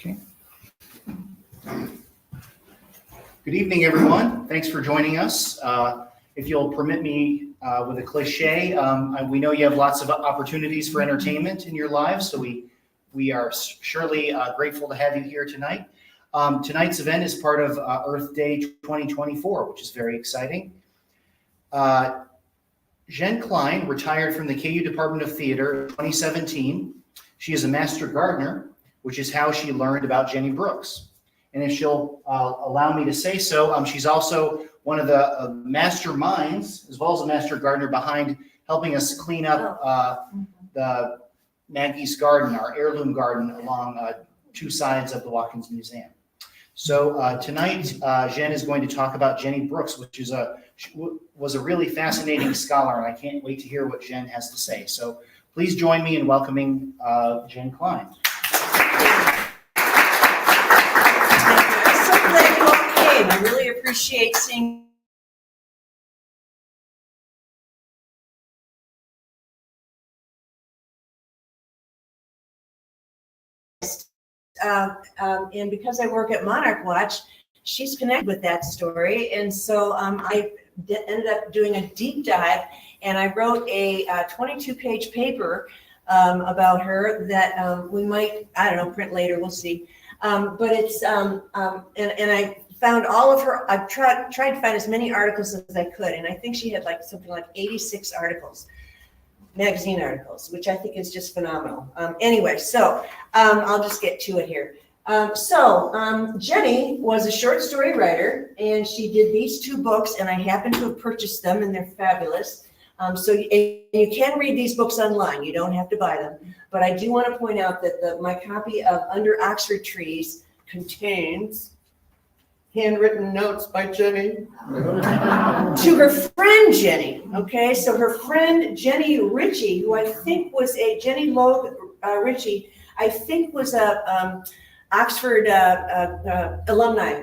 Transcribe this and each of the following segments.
Okay. Good evening, everyone. Thanks for joining us. If you'll permit me with a cliche, we know you have lots of opportunities for entertainment in your lives, so we are surely grateful to have you here tonight. Tonight's event is part of Earth Day 2024, which is very exciting. Jeanne Klein retired from the KU Department of Theater in 2017. She is a master gardener, which is how she learned about Jennie Brooks. And if she'll allow me to say so, she's also one of the masterminds, as well as a master gardener, behind helping us clean up the Maggie's Garden, our heirloom garden, along two sides of the Watkins Museum. So tonight, Jeanne is going to talk about Jennie Brooks, which is was a really fascinating scholar, and I can't wait to hear what Jeanne has to say. So please join me in welcoming Jeanne Klein. I really appreciate seeing and because I work at Monarch Watch, she's connected with that story, and so I ended up doing a deep dive, and I wrote a 22-page paper about her that we might, I don't know, print later, we'll see. But it's and I found all of her. I tried to find as many articles as I could, and I think she had something like 86 articles, magazine articles, which I think is just phenomenal. Anyway, so I'll just get to it here. Jennie was a short story writer, and she did these two books, and I happen to have purchased them, and they're fabulous. So you can read these books online. You don't have to buy them. But I do want to point out that my copy of Under Oxford Trees contains handwritten notes by Jennie to her friend Jennie. Okay, so her friend Jennie Ritchie, who I think was Jennie Logue Ritchie, I think was a Oxford alumni.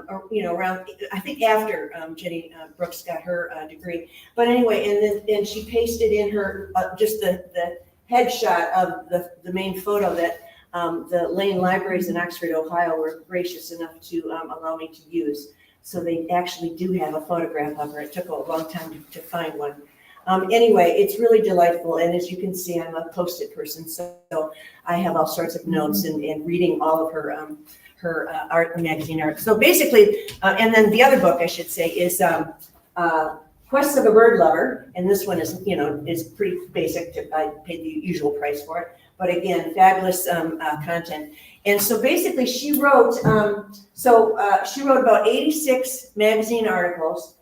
Or, around, I think after Jennie Brooks got her degree. But anyway, and she pasted in her just the headshot of the main photo that the Lane Libraries in Oxford, Ohio were gracious enough to allow me to use. So they actually do have a photograph of her. It took a long time to find one. Anyway, it's really delightful. And as you can see, I'm a Post-it person. So I have all sorts of notes and reading all of her art magazine art. So basically, and then the other book I should say is Quest of a Bird Lover, and this one is pretty basic. I paid the usual price for it, but again, fabulous content. And so basically, she wrote about 86 magazine articles.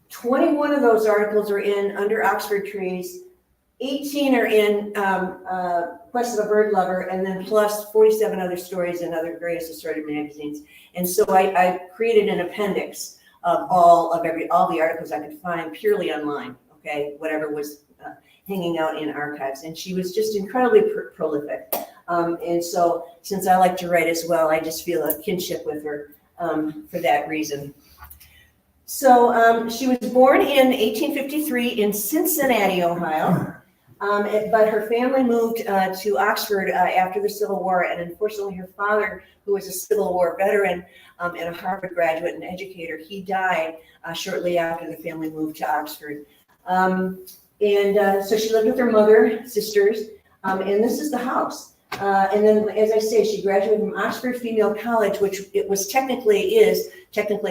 21 of those articles are in Under Oxford Trees. 18 are in Quest of a Bird Lover, and then plus 47 other stories in other various assorted magazines. And so I created an appendix of all the articles I could find purely online, okay, whatever was hanging out in archives. And she was just incredibly prolific. And so since I like to write as well, I just feel a kinship with her for that reason. So she was born in 1853 in Cincinnati, Ohio. But her family moved to Oxford after the Civil War, and unfortunately her father, who was a Civil War veteran and a Harvard graduate and educator, he died shortly after the family moved to Oxford. So she lived with her mother, sisters, and this is the house. And then, as I say, she graduated from Oxford Female College, which it was technically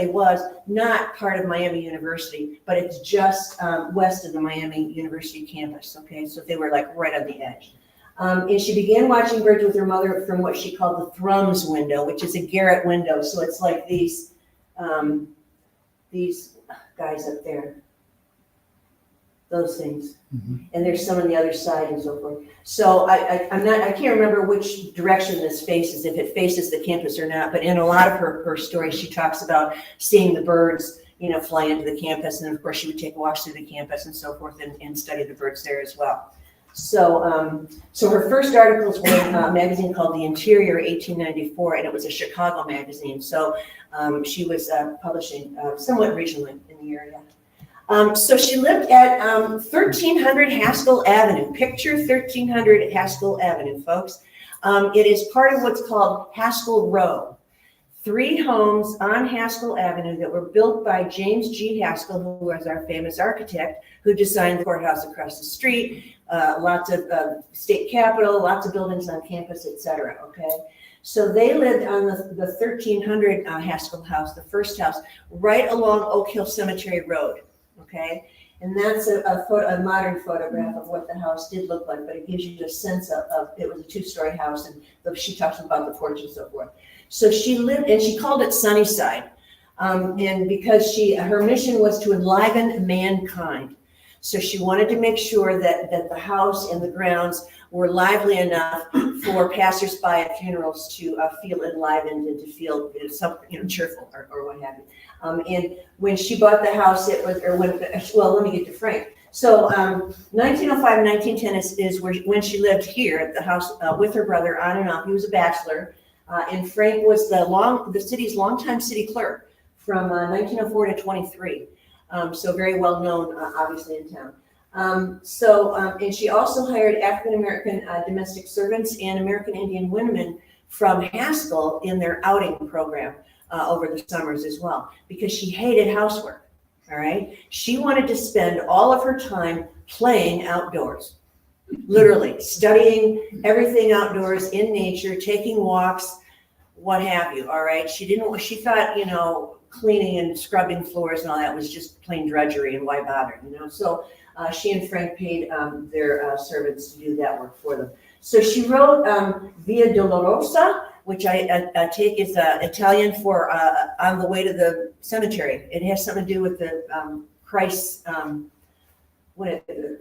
was not part of Miami University, but it's just west of the Miami University campus. Okay, so they were right on the edge. And she began watching birds with her mother from what she called the Thrums window, which is a garret window. So it's like these guys up there. Those things, and there's some on the other side and so forth. So I can't remember which direction this faces, if it faces the campus or not. But in a lot of her stories, she talks about seeing the birds, fly into the campus, and then of course she would take walks through the campus and so forth, and study the birds there as well. So, so her first articles were in a magazine called The Interior, 1894, and it was a Chicago magazine. So she was publishing somewhat regionally in the area. So she lived at 1300 Haskell Avenue. Picture 1300 Haskell Avenue, folks. It is part of what's called Haskell Row. 3 homes on Haskell Avenue that were built by James G. Haskell, who was our famous architect, who designed the courthouse across the street, lots of state capitol, lots of buildings on campus, etc. Okay, so they lived on the 1300 Haskell house, the first house, right along Oak Hill Cemetery Road. Okay, and that's a modern photograph of what the house did look like, but it gives you a sense of it was a 2-story house, and she talks about the porch and so forth. So she lived, and she called it Sunnyside, and because her mission was to enliven mankind. So she wanted to make sure that the house and the grounds were lively enough for passersby at funerals to feel enlivened and to feel cheerful or what have you. And when she bought the house, let me get to Frank. So 1905, 1910 is when she lived here at the house with her brother on and off. He was a bachelor. And Frank was the city's longtime city clerk from 1904 to 23. So very well known, obviously, in town. And she also hired African-American domestic servants and American Indian women from Haskell in their outing program over the summers as well, because she hated housework, all right? She wanted to spend all of her time playing outdoors. Literally studying everything outdoors in nature, taking walks, what have you. All right. She thought, cleaning and scrubbing floors and all that was just plain drudgery, and why bother, So she and Frank paid their servants to do that work for them. So she wrote Via Dolorosa, which I take is Italian for on the way to the cemetery. It has something to do with the Christ,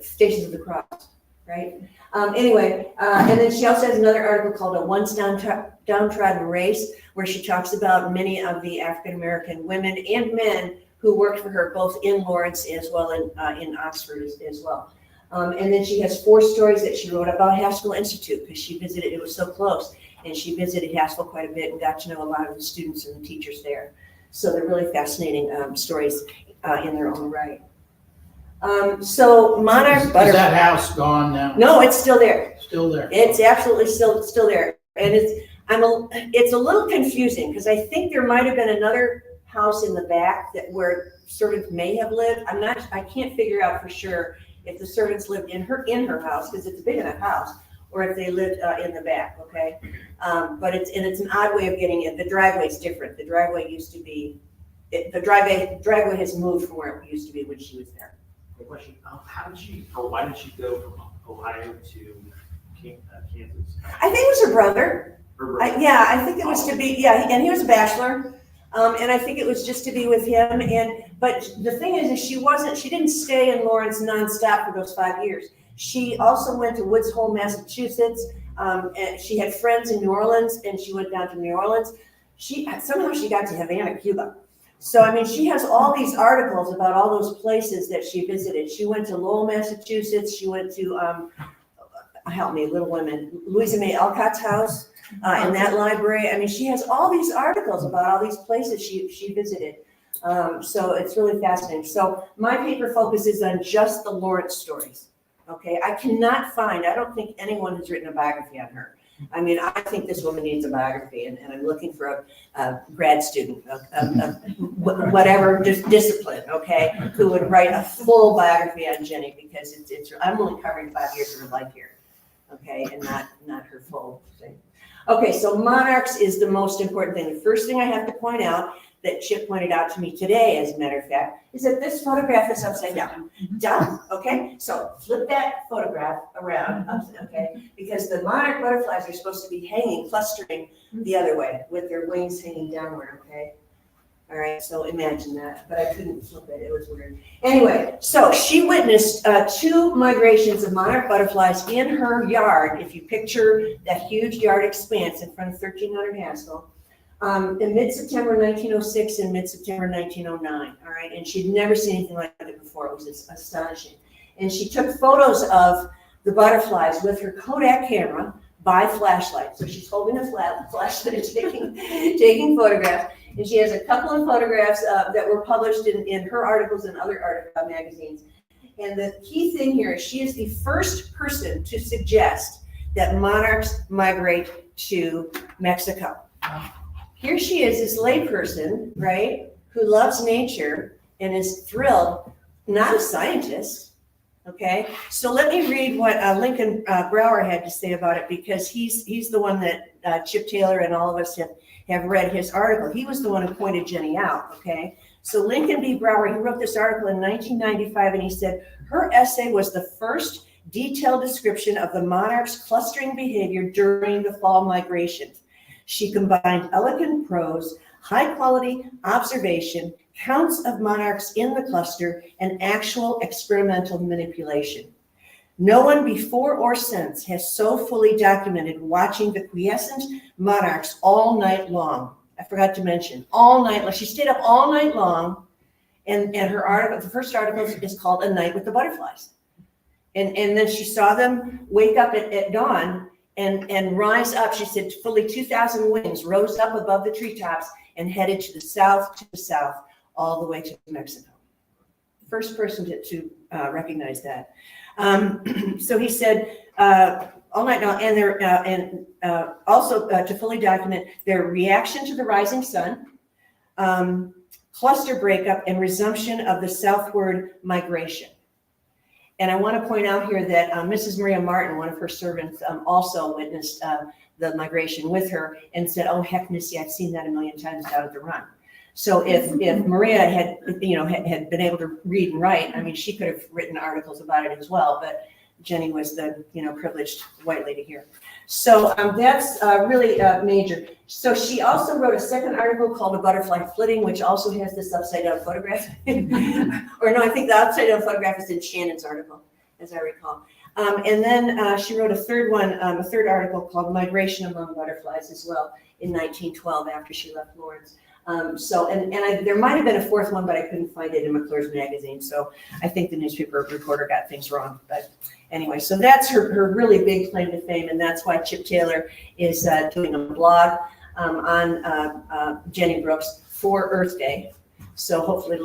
Stations of the Cross. Right. Anyway, and then she also has another article called "A Once Downtrodden Race," where she talks about many of the African-American women and men who worked for her, both in Lawrence as well in Oxford as well. And then she has 4 stories that she wrote about Haskell Institute, because she visited, it was so close, and she visited Haskell quite a bit and got to know a lot of the students and the teachers there. So they're really fascinating stories in their own right. So Monarch Is Butterfly. that house gone now? No, it's still there. Still there? It's absolutely still there, and it's a little confusing, because I think there might have been another house in the back where servants may have lived. I can't figure out for sure if the servants lived in her house, because it's a big enough house, or if they lived in the back. Okay, but it's an odd way of getting in. The driveway's different. The driveway used to be, the driveway has moved from where it used to be when she was there. Question: why did she go from Ohio to Kansas? I think it was her brother. I think it was to be, and he was a bachelor. And I think it was just to be with him. But the thing is she didn't stay in Lawrence nonstop for those 5 years. She also went to Woods Hole, Massachusetts. And she had friends in New Orleans, and she went down to New Orleans. Somehow she got to Havana, Cuba. So, she has all these articles about all those places that she visited. She went to Lowell, Massachusetts. She went to, help me, Little Women, Louisa May Alcott's house in that library. She has all these articles about all these places she visited. So it's really fascinating. So my paper focuses on just the Lawrence stories. Okay, I don't think anyone has written a biography on her. I think this woman needs a biography, and I'm looking for a grad student, whatever discipline, okay, who would write a full biography on Jennie, because I'm only covering 5 years of her life here, okay, and not her full thing. Okay, so Monarchs is the most important thing. The first thing I have to point out, that Chip pointed out to me today, as a matter of fact, is that this photograph is upside down. Done, okay? So flip that photograph around, okay? Because the monarch butterflies are supposed to be hanging, clustering the other way, with their wings hanging downward, okay? All right, so imagine that, but I couldn't flip it, it was weird. Anyway, so she witnessed 2 migrations of monarch butterflies in her yard, if you picture that huge yard expanse in front of 1300 Haskell, in mid-September 1906 and mid-September 1909, all right? And she'd never seen anything like it before. It was astonishing. And she took photos of the butterflies with her Kodak camera by flashlight. So she's holding a flashlight and taking photographs. And she has a couple of photographs that were published in her articles and other magazines. And the key thing here is she is the first person to suggest that monarchs migrate to Mexico. Here she is, this layperson, right, who loves nature and is thrilled, not a scientist, okay? So let me read what Lincoln Brower had to say about it, because he's the one that Chip Taylor and all of us have read his article. He was the one who pointed Jennie out, okay? So Lincoln B. Brower, he wrote this article in 1995, and he said, her essay was the first detailed description of the monarch's clustering behavior during the fall migration. She combined elegant prose, high-quality observation, counts of monarchs in the cluster, and actual experimental manipulation. No one before or since has so fully documented watching the quiescent monarchs all night long. I forgot to mention, all night long. She stayed up all night long, and her article, the first article is called A Night with the Butterflies. And then she saw them wake up at dawn and rise up. She said fully 2,000 wings rose up above the treetops and headed to the south, all the way to Mexico. First person to recognize that. So he said, all night long, and also to fully document their reaction to the rising sun, cluster breakup, and resumption of the southward migration. And I want to point out here that Mrs. Maria Martin, one of her servants, also witnessed the migration with her and said, "Oh heck, Missy, I've seen that a million times down at the run." So if Maria had been able to read and write, I mean, she could have written articles about it as well. But Jennie was the privileged white lady here. So that's really major. So she also wrote a second article called "A Butterfly Flitting," which also has this upside down photograph. Or no, I think the upside down photograph is in Shannon's article, as I recall. And then she wrote a third article called "Migration Among Butterflies" as well in 1912 after she left Lawrence. There might have been a fourth one, but I couldn't find it in McClure's magazine. So I think the newspaper reporter got things wrong. But anyway, so that's her really big claim to fame, and that's why Chip Taylor is doing a blog on Jennie Brooks for Earth Day. So hopefully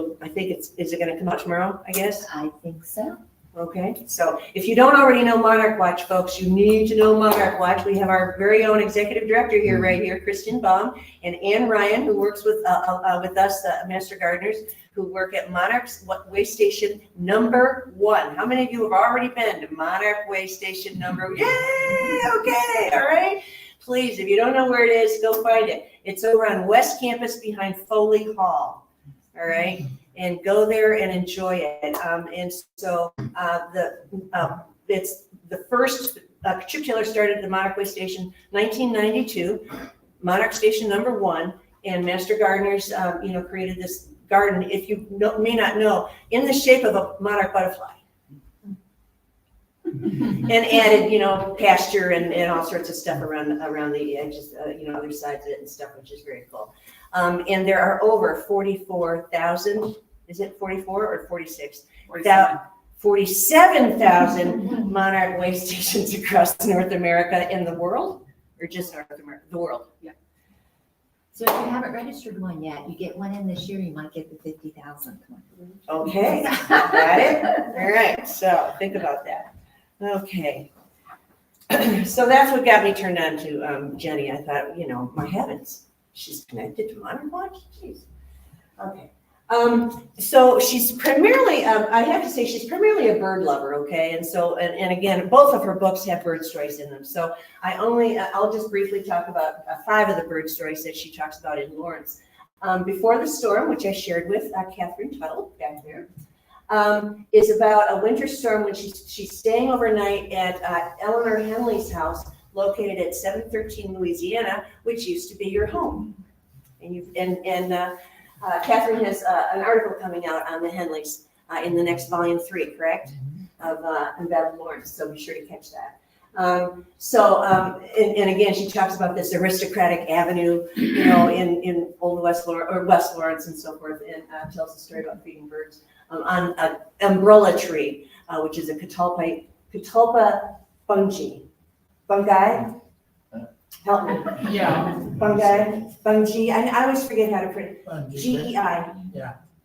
is it going to come out tomorrow, I guess? I think so. Okay, so if you don't already know Monarch Watch, folks, you need to know Monarch Watch. We have our very own executive director here, right here, Kristen Baum, and Ann Ryan, who works with us, Master Gardeners, who work at Monarch's Way Station #1. How many of you have already been to Monarch Way Station #1? Yay! Okay, all right. Please, if you don't know where it is, go find it. It's over on West Campus behind Foley Hall. All right. And go there and enjoy it. And so it's the first, Chip Taylor started the Monarch Way Station 1992, Monarch Station #1, and Master Gardeners, created this garden, if you may not know, in the shape of a monarch butterfly. And added, pasture and all sorts of stuff around the edges, other sides of it and stuff, which is very cool. And there are over 44,000, is it 44 or 46? 47,000 Monarch Way Stations across North America and the world, or just North America, the world. Yeah. So if you haven't registered one yet, you get one in this year, you might get the 50,000th one. Okay, got it? All right, so think about that. Okay. So that's what got me turned on to Jennie. I thought, my heavens, she's connected to Monarch Watch? Jeez. Okay. So she's primarily, I have to say, she's primarily a bird lover, okay? And so, and again, both of her books have bird stories in them. So I'll just briefly talk about 5 of the bird stories that she talks about in Lawrence. Before the Storm, which I shared with Catherine Tuttle back there, is about a winter storm when she's staying overnight at Eleanor Henley's house, located at 713 Louisiana, which used to be your home. And Catherine has an article coming out on the Henleys in the next volume 3, correct? Of Embedded Lawrence, so be sure to catch that. And again, she talks about this aristocratic avenue, in Old West Lawrence and so forth, and tells the story about feeding birds on an umbrella tree, which is a catalpa fungi. Help me. Yeah. Fungi, I always forget how to pronounce, GEI,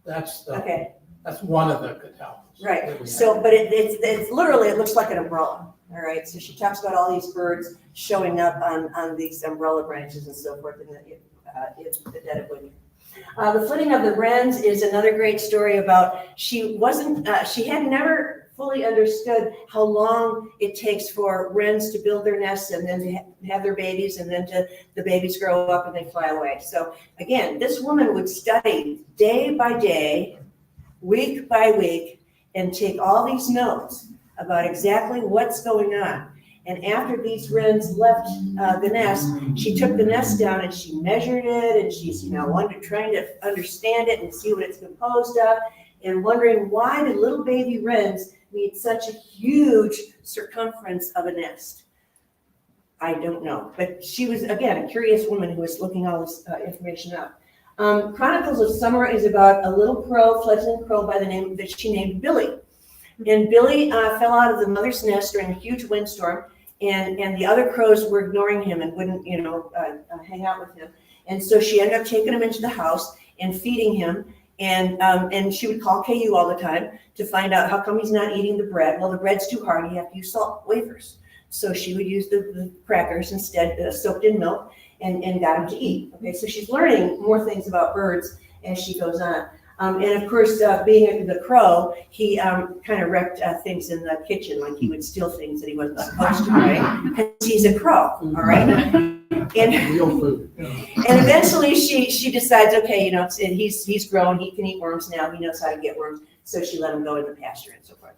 That's okay, that's one of the catalogs. right. So, but it's literally, it looks like an umbrella, all right? So she talks about all these birds showing up on these umbrella branches and so forth in the dead of winter. The flitting of the wrens is another great story about, she had never fully understood how long it takes for wrens to build their nests and then to have their babies and then the babies grow up and they fly away. So again, this woman would study day by day, week by week, and take all these notes about exactly what's going on. And after these wrens left the nest, she took the nest down and she measured it, and she's trying to understand it and see what it's composed of, and wondering why did little baby wrens need such a huge circumference of a nest. I don't know, but she was, again, a curious woman who was looking all this information up. Chronicles of Summer is about a little crow, fledgling crow by the name that she named Billy. And Billy fell out of the mother's nest during a huge windstorm, and the other crows were ignoring him and wouldn't, hang out with him. And so she ended up taking him into the house and feeding him. And she would call KU all the time to find out how come he's not eating the bread. Well, the bread's too hard. You have to use salt wafers. So she would use the crackers instead, soaked in milk, and got him to eat. Okay, so she's learning more things about birds as she goes on. And of course, being the crow, he kind of wrecked things in the kitchen, like he would steal things that he wasn't supposed to, right? Because he's a crow, all right? And Real food. and eventually she decides, okay, he's grown, he can eat worms now, he knows how to get worms, so she let him go in the pasture and so forth.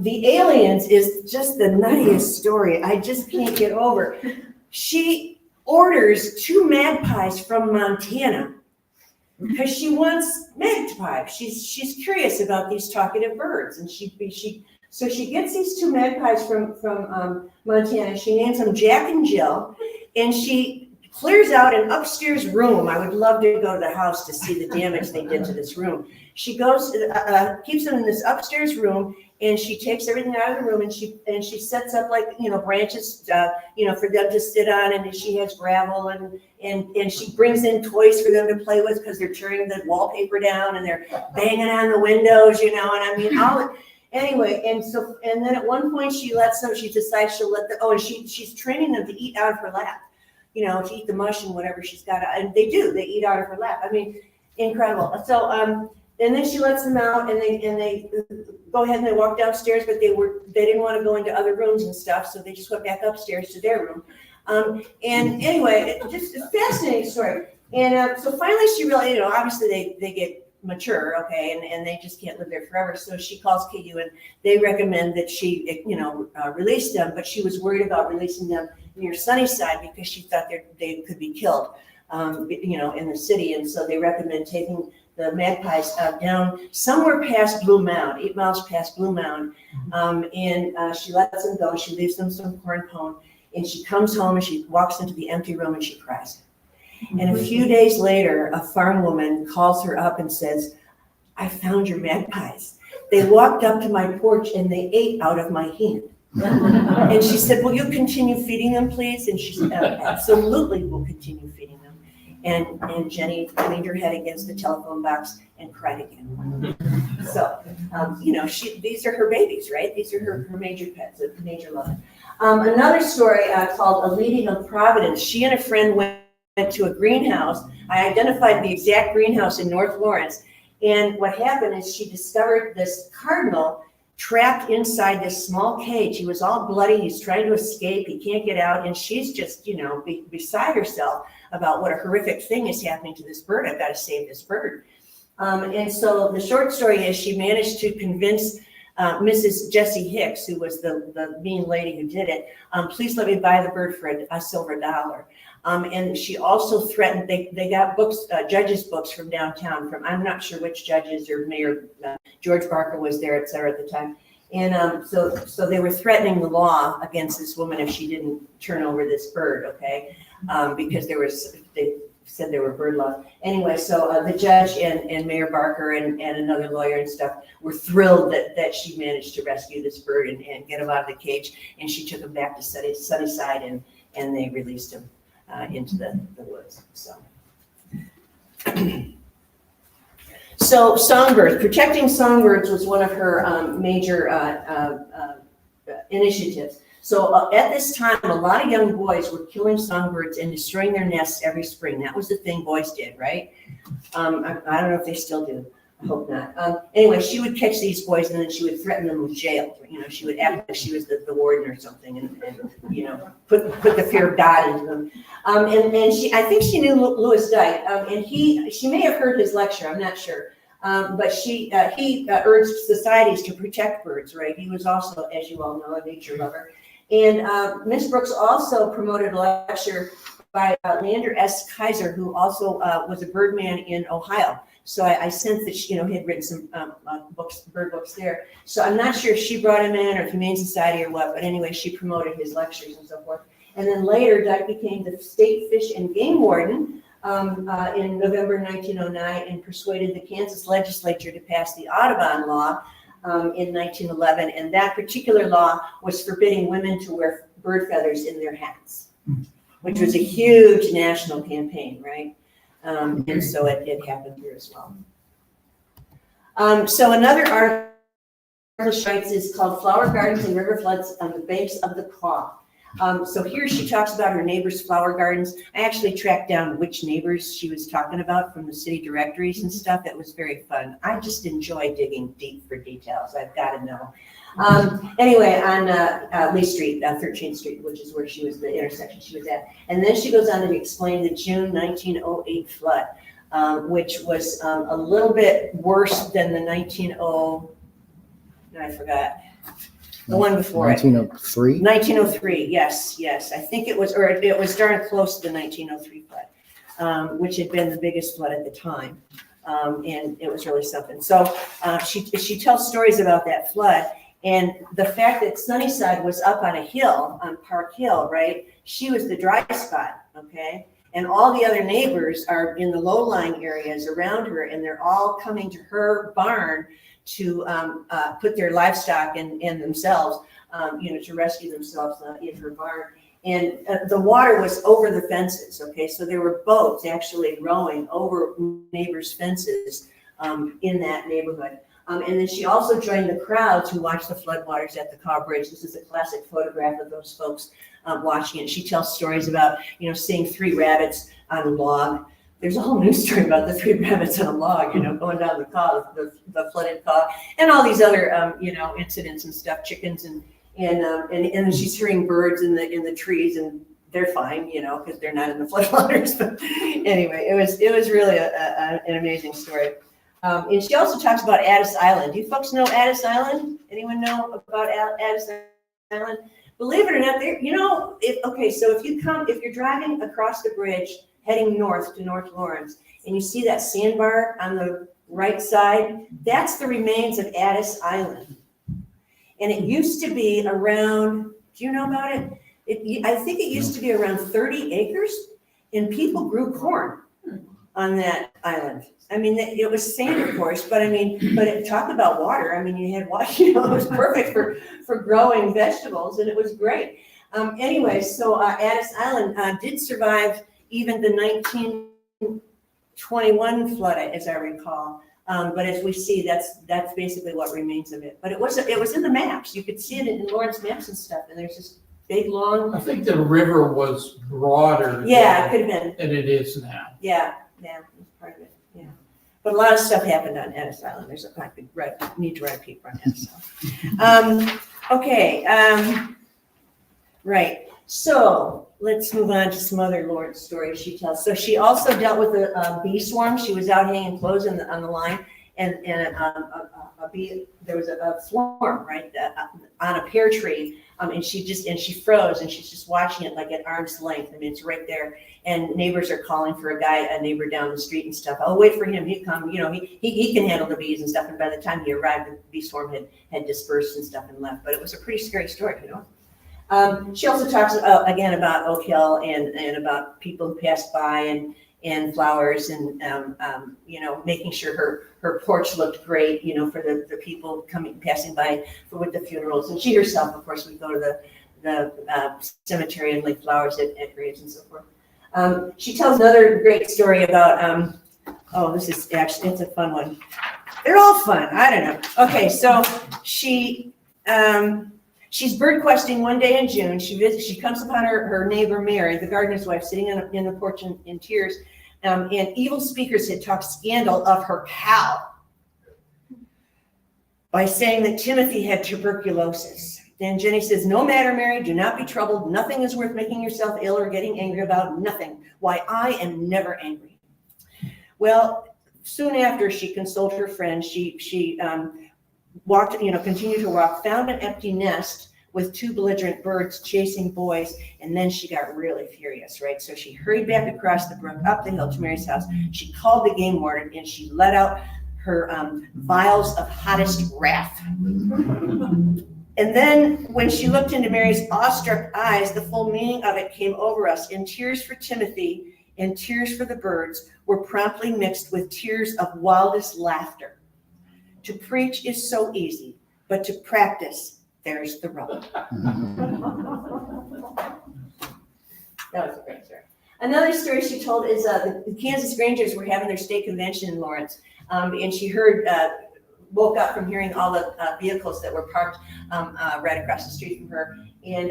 The aliens is just the nuttiest story. I just can't get over. She orders 2 magpies from Montana because she wants magpies. She's curious about these talkative birds, and so she gets these 2 magpies from Montana. She names them Jack and Jill, and she clears out an upstairs room. I would love to go to the house to see the damage they did to this room. She goes, keeps them in this upstairs room, and she takes everything out of the room, and she sets up branches, for them to sit on, and she has gravel, and she brings in toys for them to play with because they're tearing the wallpaper down and they're banging on the windows, and I mean, anyway, and then at one point she decides she'll let and she's training them to eat out of her lap, to eat the mush and whatever she's got, and they eat out of her lap. I mean, incredible. So, and then she lets them out, and they go ahead and they walk downstairs, but they didn't want to go into other rooms and stuff, so they just went back upstairs to their room. And anyway, just a fascinating story. And so finally she realized, obviously they get mature, okay, and they just can't live there forever. So she calls KU, and they recommend that she, release them, but she was worried about releasing them near Sunnyside because she thought they could be killed, in the city. And so they recommend taking the magpies down somewhere past Blue Mound, 8 miles past Blue Mound. And she lets them go. She leaves them some corn pone, and she comes home and she walks into the empty room and she cries. And a few days later, a farm woman calls her up and says, "I found your magpies. They walked up to my porch and they ate out of my hand." And she said, "Will you continue feeding them, please?" And she said, "Absolutely, we'll continue feeding them." And Jennie leaned her head against the telephone box and cried again. So, these are her babies, right? These are her major pets, a major love. Another story called "A Leading of Providence." She and a friend went to a greenhouse. I identified the exact greenhouse in North Lawrence. And what happened is she discovered this cardinal trapped inside this small cage. He was all bloody. He's trying to escape. He can't get out. And she's just, beside herself about what a horrific thing is happening to this bird. I've got to save this bird. And so the short story is she managed to convince Mrs. Jessie Hicks, who was the mean lady who did it, please let me buy the bird for a silver $1. And she also threatened, they got books, judges' books from downtown, I'm not sure which judges or Mayor George Barker was there, et cetera, at the time. And so they were threatening the law against this woman if she didn't turn over this bird, okay? Because they said there were bird laws. Anyway, so the judge and Mayor Barker and another lawyer and stuff were thrilled that she managed to rescue this bird and get him out of the cage. And she took him back to Sunnyside and and they released him into the woods. So songbirds, protecting songbirds was one of her major initiatives. So at this time, a lot of young boys were killing songbirds and destroying their nests every spring. That was the thing boys did, right? I don't know if they still do. I hope not. Anyway, she would catch these boys and then she would threaten them with jail. You know, she would act like she was the warden or something and you know, put the fear of God into them. And I think she knew Louis Dyke, and she may have heard his lecture, I'm not sure. But he urged societies to protect birds, right? He was also, as you all know, a nature lover. And Miss Brooks also promoted a lecture by Leander S. Kaiser, who also was a birdman in Ohio. So I sense that she, he had written some bird books there. So I'm not sure if she brought him in or Humane Society or what, but anyway, she promoted his lectures and so forth. And then later, Dyke became the state fish and game warden in November 1909 and persuaded the Kansas legislature to pass the Audubon Law in 1911. And that particular law was forbidding women to wear bird feathers in their hats, which was a huge national campaign, right? And so it happened here as well. So another article she writes is called Flower Gardens and River Floods on the Banks of the Kaw. So here she talks about her neighbors' flower gardens. I actually tracked down which neighbors she was talking about from the city directories and stuff. It was very fun. I just enjoy digging deep for details. I've got to know. Anyway, on Lee Street, 13th Street, which is where she was, the intersection she was at. And then she goes on to explain the June 1908 flood, which was a little bit worse than the 1900, I forgot. The one before 1903? 1903, yes. I think it was darn close to the 1903 flood, which had been the biggest flood at the time. And it was really something. So she tells stories about that flood. And the fact that Sunnyside was up on a hill, on Park Hill, right? She was the dry spot, okay? And all the other neighbors are in the low-lying areas around her, and they're all coming to her barn to put their livestock and themselves, to rescue themselves in her barn. And the water was over the fences, okay? So there were boats actually rowing over neighbors' fences in that neighborhood. And then she also joined the crowds who watched the floodwaters at the Kaw Bridge. This is a classic photograph of those folks watching it. She tells stories about, seeing 3 rabbits on a log. There's a whole news story about the 3 rabbits on a log, going down the Kaw, the flooded Kaw, and all these other, incidents and stuff, chickens and then she's hearing birds in the trees, and they're fine, because they're not in the floodwaters. But anyway, it was really an amazing story. And she also talks about Addis Island. Do you folks know Addis Island? Anyone know about Addis Island? Believe it or not, so if you're driving across the bridge heading north to North Lawrence, and you see that sandbar on the right side, that's the remains of Addis Island. And it used to be around, do you know about it? I think it used to be around 30 acres, and people grew corn on that island. I mean, it was sand, of course, but talk about water. I mean, you had water, it was perfect for growing vegetables, and it was great. Anyway, so Addis Island did survive even the 1921 flood, as I recall. But as we see, that's basically what remains of it. But it was in the maps. You could see it in Lawrence maps and stuff, and there's this big, long. I think the river was broader. Yeah, it could have been. Than it is now. Yeah, it was part of it. Yeah, but a lot of stuff happened on Addis Island. I could need to write a paper on Addis Island. Okay. Right. So let's move on to some other Lawrence stories she tells. So she also dealt with a bee swarm. She was out hanging clothes on the line, and a bee. There was a swarm right on a pear tree, and she froze, and she's just watching it like at arm's length. I mean, it's right there, and neighbors are calling for a neighbor down the street and stuff. Oh, wait for him. He'd come. He can handle the bees and stuff. And by the time he arrived, the bee swarm had dispersed and stuff and left. But it was a pretty scary story, She also talks again about Oak Hill and about people who passed by and flowers and making sure her porch looked great, for the people passing by with the funerals. And she herself, of course, would go to cemetery and lay flowers at graves and so forth. She tells another great story about, this is actually, it's a fun one. They're all fun. I don't know. Okay, so she's bird questing one day in June. She comes upon her neighbor Mary, the gardener's wife, sitting in the porch in tears. And evil speakers had talked scandal of her cow by saying that Timothy had tuberculosis. Then Jennie says, "No matter, Mary, do not be troubled. Nothing is worth making yourself ill or getting angry about. Nothing. Why, I am never angry." Well, soon after she consoled her friend, she walked, continued to walk, found an empty nest with 2 belligerent birds chasing boys, and then she got really furious, right? So she hurried back across the brook, up the hill to Mary's house. She called the game warden, and she let out her vials of hottest wrath. And then when she looked into Mary's awestruck eyes, the full meaning of it came over us. And tears for Timothy and tears for the birds were promptly mixed with tears of wildest laughter. To preach is so easy, but to practice, there's the rub. That was a great story. Another story she told is the Kansas Rangers were having their state convention in Lawrence, and she woke up from hearing all the vehicles that were parked right across the street from her, and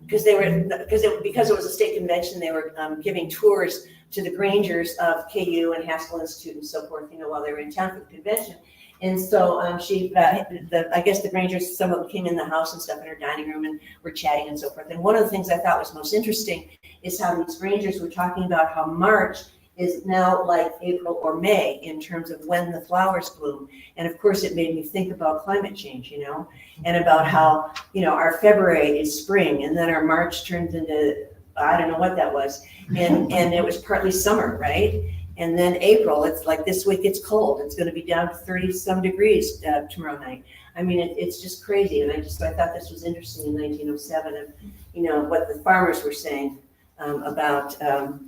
because it was a state convention, they were giving tours to the Grangers of KU and Haskell Institute and so forth, while they were in town for the convention. And so I guess the Grangers, some of them came in the house and stuff in her dining room and were chatting and so forth. And one of the things I thought was most interesting is how these Grangers were talking about how March is now like April or May in terms of when the flowers bloom. And of course, it made me think about climate change, and about how, our February is spring, and then our March turns into, I don't know what that was. And it was partly summer, right? And then April, it's like this week it's cold. It's going to be down to 30 some degrees tomorrow night. I mean, it's just crazy. And I thought this was interesting in 1907 of, what the farmers were saying about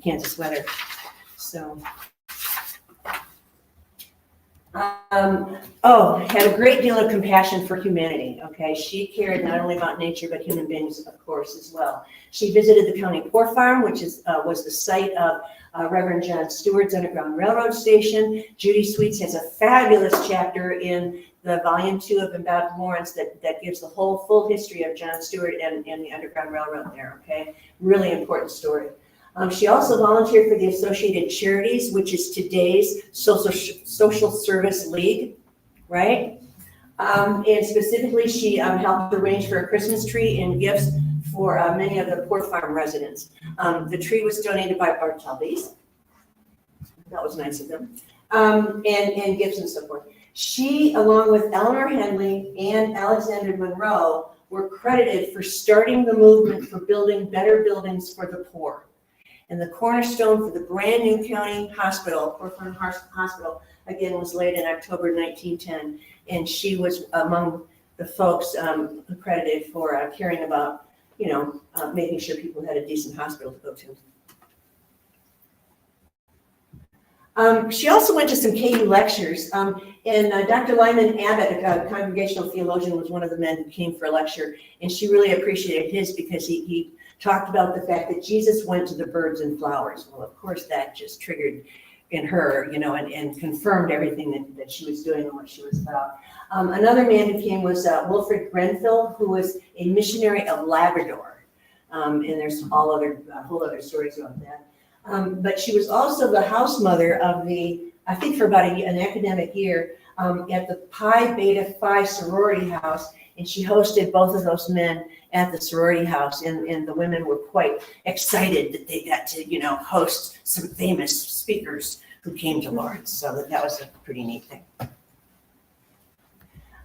Kansas weather. So, had a great deal of compassion for humanity. Okay, she cared not only about nature but human beings, of course, as well. She visited the county poor farm, which was the site of Reverend John Stewart's Underground Railroad Station. Judy Sweets has a fabulous chapter in the volume 2 of About Lawrence that gives the whole full history of John Stewart and the Underground Railroad there. Okay, really important story. She also volunteered for the Associated Charities, which is today's Social Service League, right? And specifically, she helped arrange for a Christmas tree and gifts for many of the poor farm residents. The tree was donated by Bartelby's. That was nice of them. And gifts and so forth. She, along with Eleanor Henley and Alexander Monroe, were credited for starting the movement for building better buildings for the poor. And the cornerstone for the brand new county hospital, Poor Farm Hospital, again, was laid in October 1910. And she was among the folks credited for caring about, making sure people had a decent hospital to go to. She also went to some KU lectures, and Dr. Lyman Abbott, a congregational theologian, was one of the men who came for a lecture, and she really appreciated his because he talked about the fact that Jesus went to the birds and flowers. Well, of course, that just triggered in her, and confirmed everything that she was doing and what she was about. Another man who came was Wilfred Grenfell, who was a missionary of Labrador, and there's whole other stories about that. But she was also the house mother of I think for about an academic year, at the Pi Beta Phi sorority house, and she hosted both of those men at the sorority house, and the women were quite excited that they got to, host some famous speakers who came to Lawrence. So that was a pretty neat thing.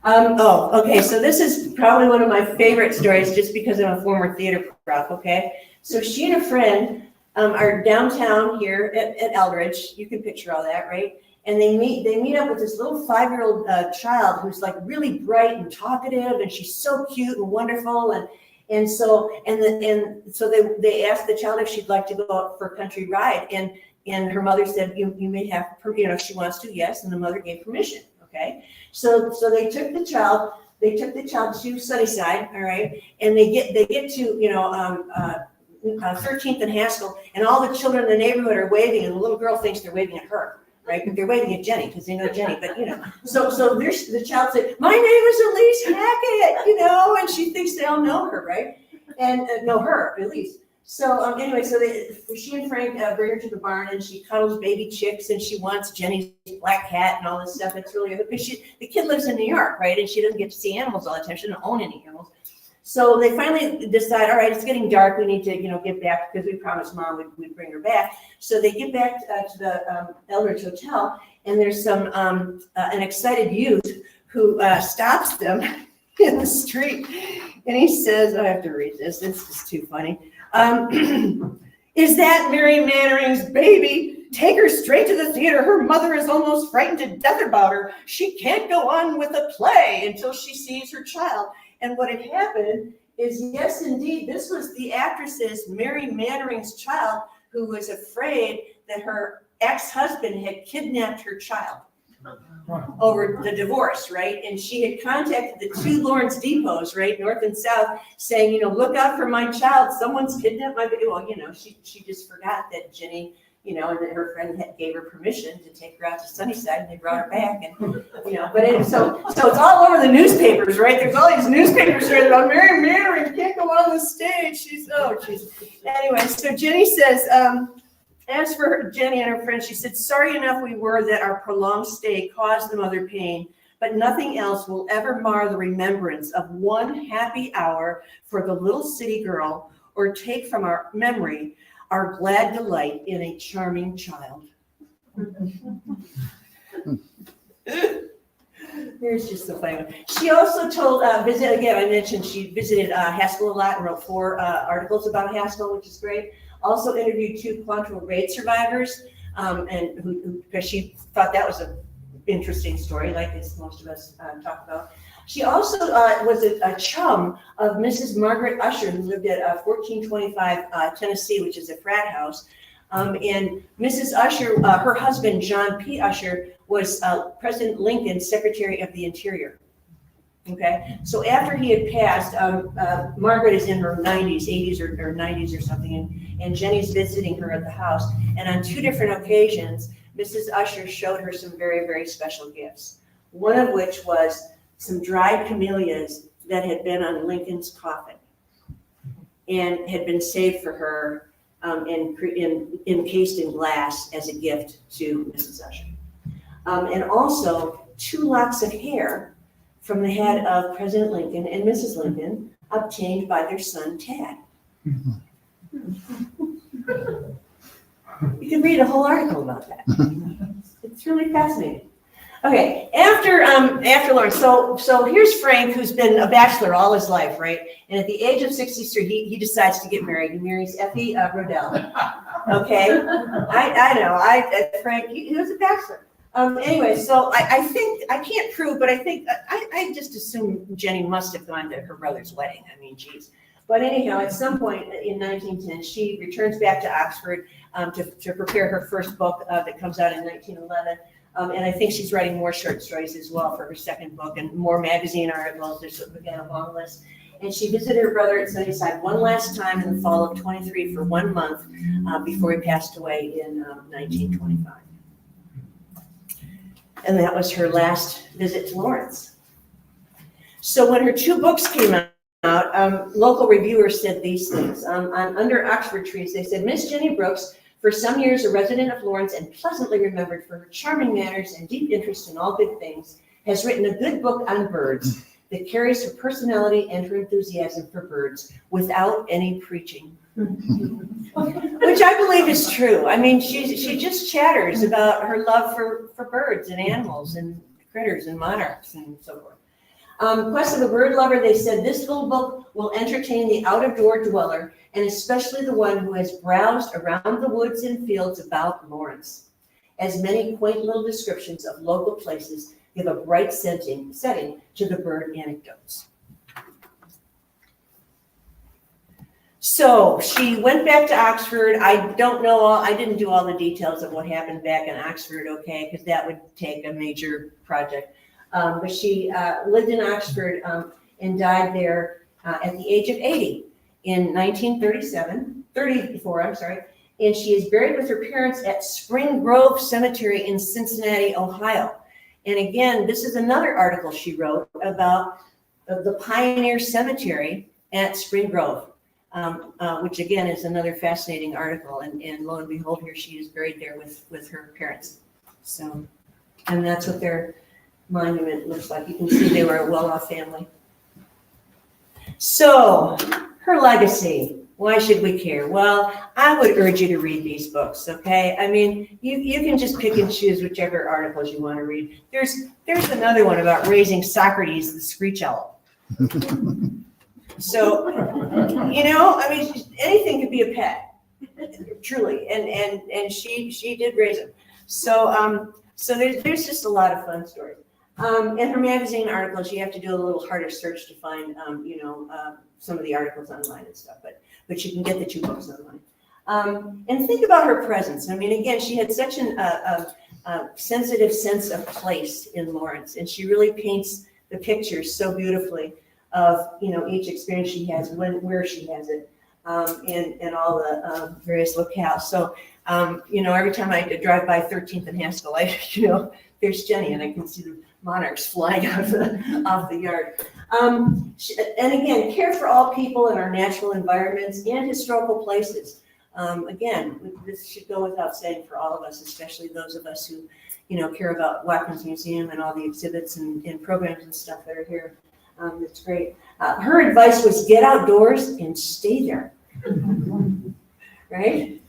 Okay, so this is probably one of my favorite stories just because I'm a former theater prof, okay? So she and a friend are downtown here at Eldridge. You can picture all that, right? And they meet up with this little 5-year-old child who's like really bright and talkative, and she's so cute and wonderful. And so they asked the child if she'd like to go out for a country ride, and her mother said, you may have, if she wants to, yes, and the mother gave permission. Okay, so they took the child they took the child to Sunnyside, all right, and they get to, 13th and Haskell, and all the children in the neighborhood are waving, and the little girl thinks they're waving at her, right? But they're waving at Jenny because they know Jenny. But so there's the child said, "My name is Elise Hackett," and she thinks they all know her, right? And know her, Elise. So anyway, she and Frank bring her to the barn, and she cuddles baby chicks, and she wants Jenny's black cat and all this stuff. It's really good because the kid lives in New York, right? And she doesn't get to see animals all the time. She doesn't own any animals. So they finally decide, all right, it's getting dark. We need to, get back because we promised Mom we'd bring her back. So they get back to the Eldridge Hotel, and there's an excited youth who stops them in the street, and he says, I have to read this. It's just too funny. Is that Mary Mannering's baby? Take her straight to the theater. Her mother is almost frightened to death about her. She can't go on with the play until she sees her child. And what had happened is, yes, indeed, this was the actress's Mary Mannering's child who was afraid that her ex-husband had kidnapped her child over the divorce, right? And she had contacted the two Lawrence depots, right, north and south, saying, look out for my child. Someone's kidnapped my baby. Well, she just forgot that Jenny, and that her friend gave her permission to take her out to Sunnyside, and they brought her back. And, so it's all over the newspapers, right? There's all these newspapers written about Mary Mannering can't go on the stage. Anyway, so Jenny says, as for Jenny and her friends, she said, sorry enough we were that our prolonged stay caused the mother pain, but nothing else will ever mar the remembrance of one happy hour for the little city girl or take from our memory our glad delight in a charming child. Here's just the funny one. She also told, I mentioned she visited Haskell a lot and wrote 4 articles about Haskell, which is great. Also interviewed 2 Quantrill raid survivors, and because she thought that was an interesting story, like as most of us talk about. She also was a chum of Mrs. Margaret Usher, who lived at 1425 Tennessee, which is a frat house. And Mrs. Usher, her husband, John P. Usher, was President Lincoln's Secretary of the Interior. Okay, so after he had passed, Margaret is in her 80s or 90s or something, and Jenny's visiting her at the house. And on 2 different occasions, Mrs. Usher showed her some very, very special gifts. One of which was some dried camellias that had been on Lincoln's coffin and had been saved for her and encased in glass as a gift to Mrs. Usher. And also 2 locks of hair from the head of President Lincoln and Mrs. Lincoln, obtained by their son, Tad. You can read a whole article about that. It's really fascinating. Okay, after Lawrence, so here's Frank, who's been a bachelor all his life, right? And at the age of 63, he decides to get married. He marries Effie Rodell. Okay, I know, Frank, he was a bachelor. Anyway, so I think, I can't prove, but I think, I just assume Jenny must have gone to her brother's wedding. I mean, geez. But anyhow, at some point in 1910, she returns back to Oxford to prepare her first book that comes out in 1911. And I think she's writing more short stories as well for her second book and more magazine articles. There's again a long list. And she visited her brother at Sunnyside one last time in the fall of 23 for 1 month before he passed away in 1925. And that was her last visit to Lawrence. So when her 2 books came out, local reviewers said these things. Under Oxford Trees, they said, Miss Jennie Brooks, for some years a resident of Lawrence and pleasantly remembered for her charming manners and deep interest in all good things, has written a good book on birds that carries her personality and her enthusiasm for birds without any preaching. Which I believe is true. I mean, she just chatters about her love for birds and animals and critters and monarchs and so forth. Quest of a Bird Lover, they said, this little book will entertain the out-of-door dweller and especially the one who has browsed around the woods and fields about Lawrence, as many quaint little descriptions of local places give a bright setting to the bird anecdotes. So she went back to Oxford. I don't know, I didn't do all the details of what happened back in Oxford, okay, because that would take a major project. But she lived in Oxford and died there at the age of 80 in 34, I'm sorry. And she is buried with her parents at Spring Grove Cemetery in Cincinnati, Ohio. And again, this is another article she wrote about the Pioneer Cemetery at Spring Grove, which again is another fascinating article. And lo and behold, here she is buried there with her parents. So, and that's what their monument looks like. You can see they were a well-off family. So, her legacy. Why should we care? Well, I would urge you to read these books, okay? I mean, you can just pick and choose whichever articles you want to read. There's another one about raising Socrates, the screech owl. So, you know, I mean, anything could be a pet, truly, and she did raise him. So there's just a lot of fun stories. In her magazine articles, you have to do a little harder search to find, some of the articles online and stuff, but you can get the 2 books online. And think about her presence. I mean, again, she had such a sensitive sense of place in Lawrence, and she really paints the pictures so beautifully of, each experience she has, where she has it, and all the various locales. So, every time I drive by 13th and Haskell, there's Jenny, and I can see the monarchs flying off the yard. And again, care for all people in our natural environments and historical places. Again, this should go without saying for all of us, especially those of us who, care about Watkins Museum and all the exhibits and programs and stuff that are here. It's great. Her advice was get outdoors and stay there. Right?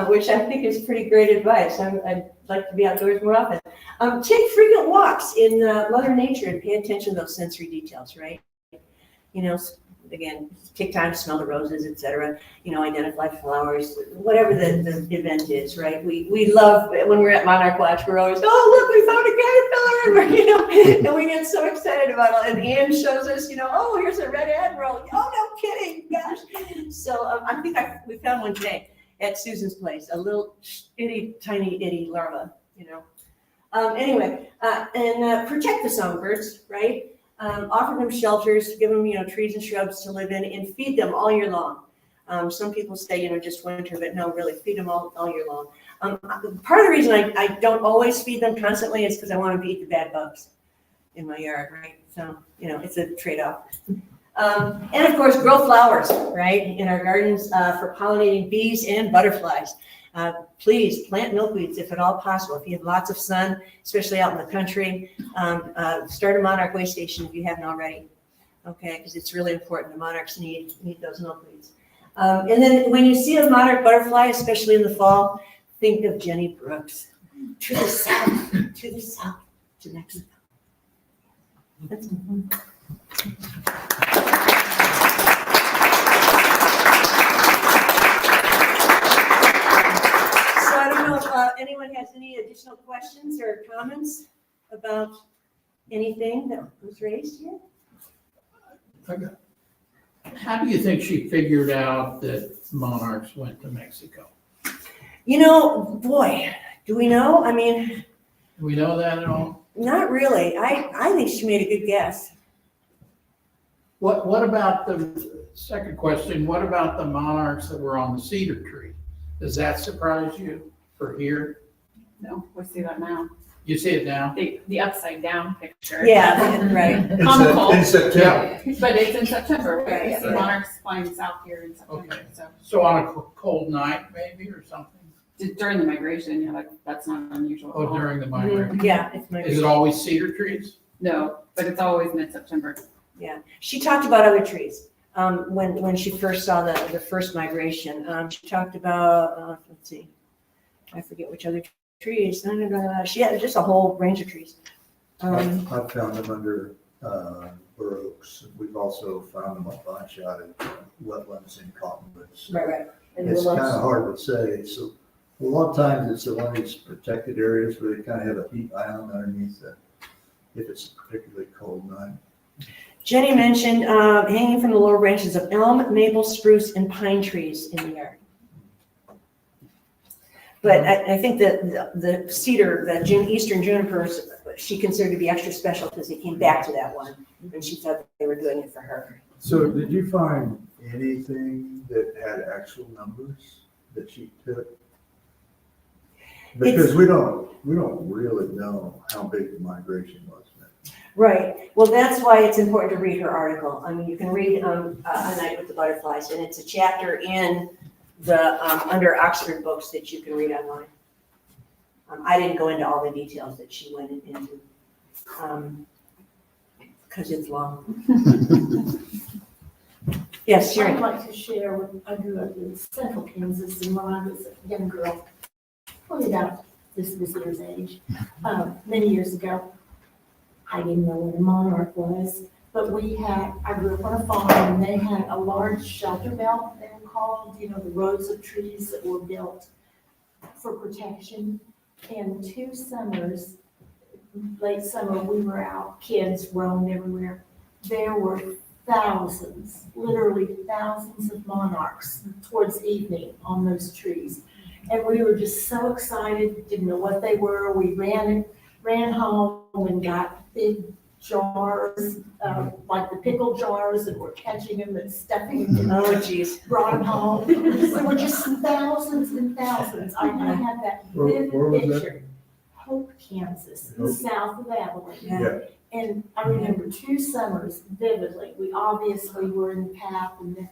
Which I think is pretty great advice. I'd like to be outdoors more often. Take frequent walks in Mother Nature and pay attention to those sensory details, right? Again, take time to smell the roses, etc. Identify flowers, whatever the event is, right? We love, when we're at Monarch Watch, we're always, oh, look, we found a caterpillar, and we get so excited about it. And Anne shows us, oh, here's a red admiral. Oh, no kidding, gosh. So I think we found one today at Susan's place, a little tiny larva, Anyway, and protect the songbirds, right? Offer them shelters, give them, trees and shrubs to live in, and feed them all year long. Some people say, just winter, but no, really, feed them all year long. Part of the reason I don't always feed them constantly is because I want them to eat the bad bugs in my yard, right? So, it's a trade-off. And of course, grow flowers, right, in our gardens for pollinating bees and butterflies. Please plant milkweeds if at all possible. If you have lots of sun, especially out in the country, start a monarch way station if you haven't already. Okay, because it's really important. The monarchs need those milkweeds. And then when you see a monarch butterfly, especially in the fall, think of Jennie Brooks. To the south, to Mexico. That's anyone has any additional questions or comments about anything that was raised here? Okay. How do you think she figured out that monarchs went to Mexico? Boy, do we know? I mean, Do we know that at all? not really. I think she made a good guess. What about the second question? What about the monarchs that were on the cedar tree? Does that surprise you for here? No, we see that now. You see it now? The upside down picture. Yeah, right. Comical. In September. But it's in September. Right, We see right. monarchs flying south here in September. Okay. So So on a cold night maybe or something? during the migration, that's not unusual. at Oh, all. during the migration? Yeah, it's my. Is it always cedar trees? No, but it's always mid-September. Yeah, she talked about other trees. When she first saw the first migration, she talked about, let's see, I forget which other trees. She had just a whole range of trees. I've found them under bur oaks. We've also found them a bunch out in wetlands and cottonwoods. Right. And It's kind willows. of hard to say. So a lot of times it's one of these protected areas where they kind of have a heat island underneath it if it's a particularly cold night. Jenny mentioned hanging from the lower branches of elm, maple, spruce, and pine trees in the yard. But I think that the cedar, the eastern junipers, she considered to be extra special because they came back to that one, and she thought they were doing it for her. So did you find anything that had actual numbers that she took? Because we don't really know how big the migration was. Right. Well, that's why it's important to read her article. I mean, you can read A Night with the Butterflies, and it's a chapter in the under Oxford books that you can read online. I didn't go into all the details that she went into because it's long. Yes, I'd Sharon. like to share, I grew up in central Kansas, and when I was a young girl, probably about this year's age, many years ago, I didn't know what a monarch was, but I grew up on a farm, and they had a large shelter belt, they were called, the rows of trees that were built for protection. And 2 summers, late summer, we were out, kids roamed everywhere. There were thousands, literally thousands of monarchs towards evening on those trees. And we were just so excited, didn't know what they were. We ran home and got big jars, like the pickle jars, and we're catching them and stuffing them. Oh, geez. Brought them home. There were just thousands and thousands. I have that Where vivid was that? picture. Hope, Kansas, Hope. south of Abilene. Yeah. And I remember 2 summers vividly. We obviously were in the path, and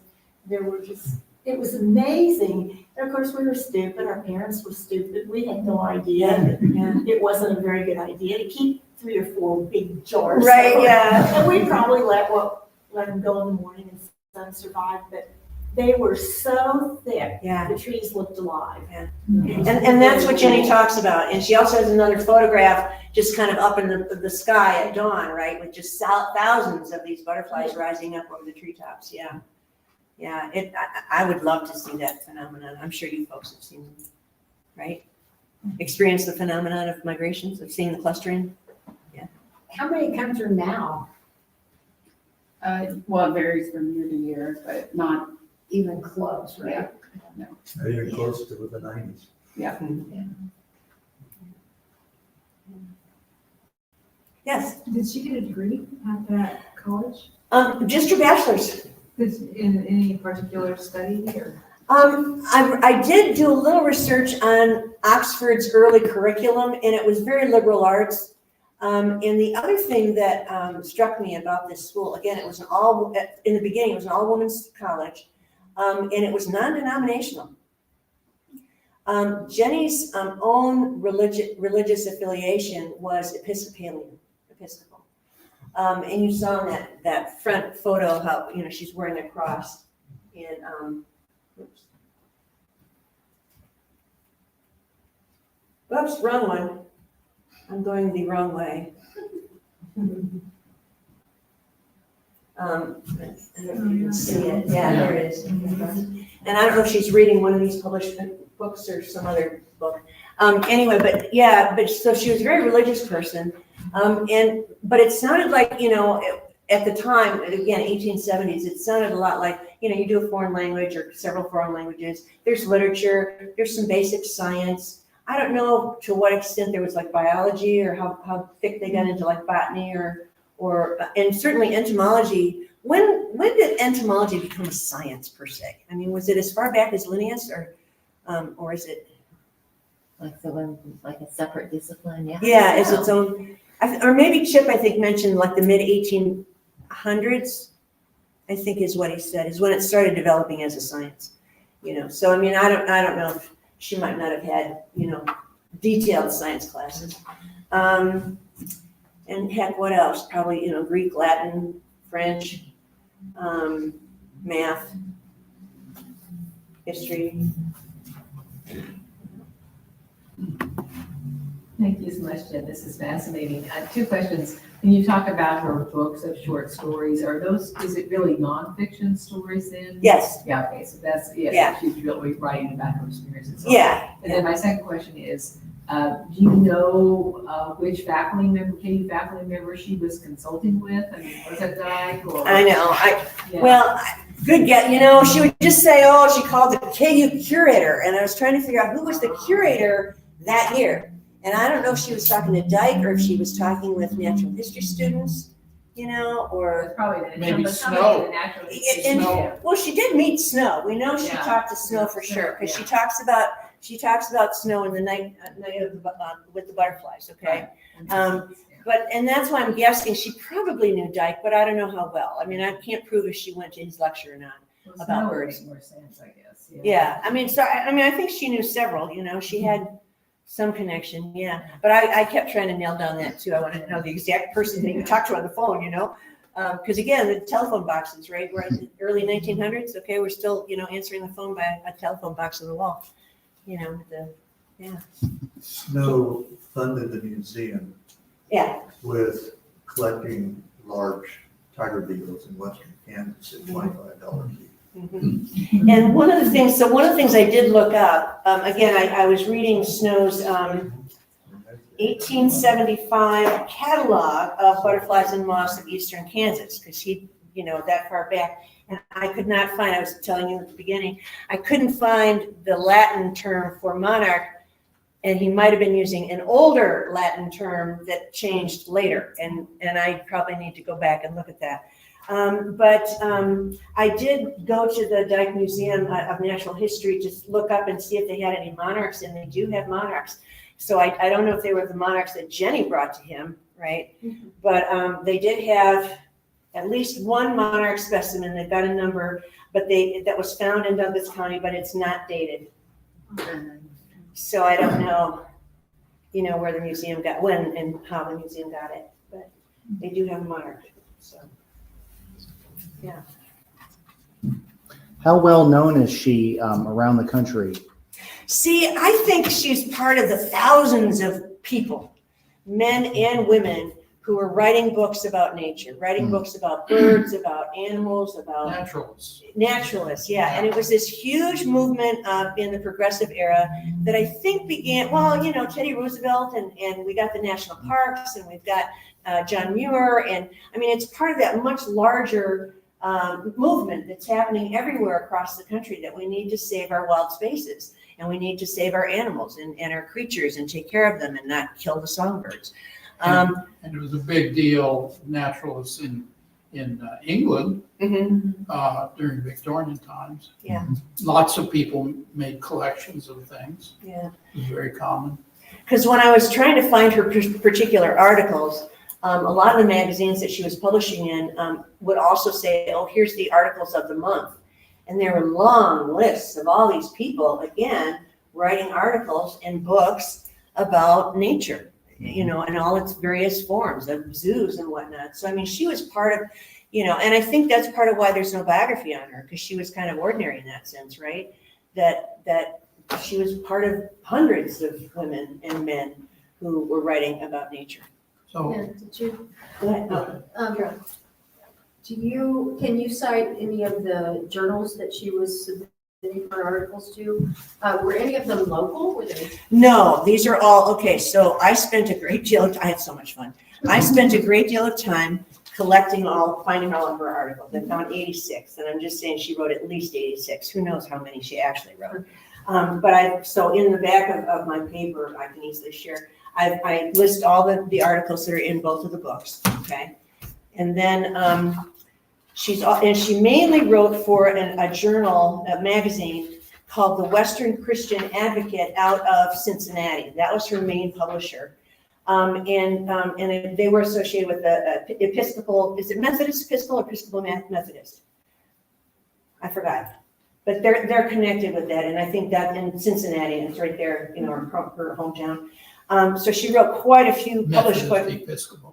there were just, it was amazing. And of course, we were stupid. Our parents were stupid. We had no idea. Yeah. It wasn't a very good idea to keep 3 or 4 big jars. Right, yeah. And we probably let them go in the morning and sun survive, but they were so thick. Yeah. The trees looked alive. Yeah. And that's what Jenny talks about. And she also has another photograph just kind of up in the sky at dawn, right? With just thousands of these butterflies rising up over the treetops. Yeah. Yeah. I would love to see that phenomenon. I'm sure you folks have seen it, right? Experience the phenomenon of migrations, of seeing the clustering. How many come through now? Well, it varies from year to year, but not, Even close, right? yeah, no. Not even close to the 90s. Yes. Did she get a degree at that college? Just your bachelor's. In any particular study or? I did do a little research on Oxford's early curriculum, and it was very liberal arts. And the other thing that struck me about this school, again, it was in the beginning, it was an all-women's college, and it was non-denominational. Jenny's own religious affiliation was Episcopal. And you saw in that front photo how, she's wearing a cross. And, oops, wrong one. I'm going the wrong way. I don't know if you can see it. Yeah, there it is. And I don't know if she's reading one of these published books or some other book. Anyway, but so she was a very religious person. But it sounded like, at the time, again, 1870s, it sounded a lot like, you do a foreign language or several foreign languages. There's literature, there's some basic science. I don't know to what extent there was like biology or how thick they got into like botany or and certainly entomology. When did entomology become a science per se? I mean, was it as far back as Linnaeus or is it? Like a separate discipline, yeah. Yeah, as its own, or maybe Chip, I think, mentioned like the mid 1800s, I think is what he said, is when it started developing as a science. So I mean, I don't know if she might not have had, detailed science classes. And heck, what else? Probably, Greek, Latin, French, math, history. Thank you so much, Jen. This is fascinating. 2 questions. When you talk about her books of short stories, is it really nonfiction stories then? Yes. Yeah, okay, so that's, Yeah. she's really writing about her experiences. Yeah. And then my second question is, do you know which KU faculty member she was consulting with? I mean, was it Dyke or? I know. Yeah. Well, Good get, you know, she would just say, oh, she called the KU curator, and I was trying to figure out who was the curator that year. And I don't know if she was talking to Dyke or if she was talking with natural history students, you know, or. Probably the. Maybe somebody Snow. in the natural And- Snow. Well, she did meet Snow. We know she Yeah. talked to Snow for sure, because she talks about Snow in the night of with the butterflies, okay? But, and that's why I'm guessing she probably knew Dyke, but I don't know how well. I mean, I can't prove if she went to his lecture or not. Well, about Snow would birds. make more sense, I guess. Yeah, I mean, so, I mean, I think she knew several, you know, she had some connection, yeah. But I kept trying to nail down that too. I wanted to know the exact person that you talked to on the phone, you know? Because again, the telephone boxes, right? We're in the early 1900s, okay? We're still, you know, answering the phone by a telephone box on the wall, you know, Snow funded the museum yeah. with collecting large tiger beetles in western Kansas at $25 each. Mhm. And one of the things I did look up, again, I was reading Snow's 1875 catalog of butterflies and moths of eastern Kansas, because he, you know, that far back. And I could not find, I was telling you at the beginning, I couldn't find the Latin term for monarch, and he might have been using an older Latin term that changed later, and I probably need to go back and look at that. But I did go to the Dyke Museum of Natural History to look up and see if they had any monarchs, and they do have monarchs. So I don't know if they were the monarchs that Jennie brought to him, right? Mhm. But they did have at least one monarch specimen. They've got a number, but that was found in Douglas County, but it's not dated. So I don't know, you know, where the museum got, when and how the museum got it, but they do have a monarch, so. Yeah. How well known is she around the country? See, I think she's part of the thousands of people, men and women, who are writing books about nature, writing books about birds, about animals, about naturalists, yeah. And it was this huge movement in the progressive era that I think began, well, you know, Teddy Roosevelt, and we got the national parks, and we've got John Muir, and I mean, it's part of that much larger movement that's happening everywhere across the country, that we need to save our wild spaces, and we need to save our animals and our creatures and take care of them and not kill the songbirds. And it was a big deal, naturalists in England during Victorian times. Yeah. Lots of people made collections of things. Yeah. It was very common. Because when I was trying to find her particular articles, a lot of the magazines that she was publishing in would also say, oh, here's the articles of the month. And there were long lists of all these people, again, writing articles and books about nature, you know, and all its various forms of zoos and whatnot. So, I mean, she was part of, you know, and I think that's part of why there's no biography on her, because she was kind of ordinary in that sense, right? That she was part of hundreds of women and men who were writing about nature. So, Did you, Go ahead. can you cite any of the journals that she was submitting her articles to? Were any of them local? Were they? No, these are all, okay, so I spent a great deal of, I had so much fun. I spent a great deal of time finding all of her articles. I found 86, and I'm just saying she wrote at least 86. Who knows how many she actually wrote. So in the back of my paper, I can easily share, I list all the articles that are in both of the books, okay? And then she mainly wrote for a journal, a magazine called the Western Christian Advocate out of Cincinnati. That was her main publisher. And they were associated with the Episcopal, is it Methodist Episcopal or Episcopal Methodist? I forgot. But they're connected with that, and I think that in Cincinnati, and it's right there, you know, her hometown. So she wrote quite a few, published quite.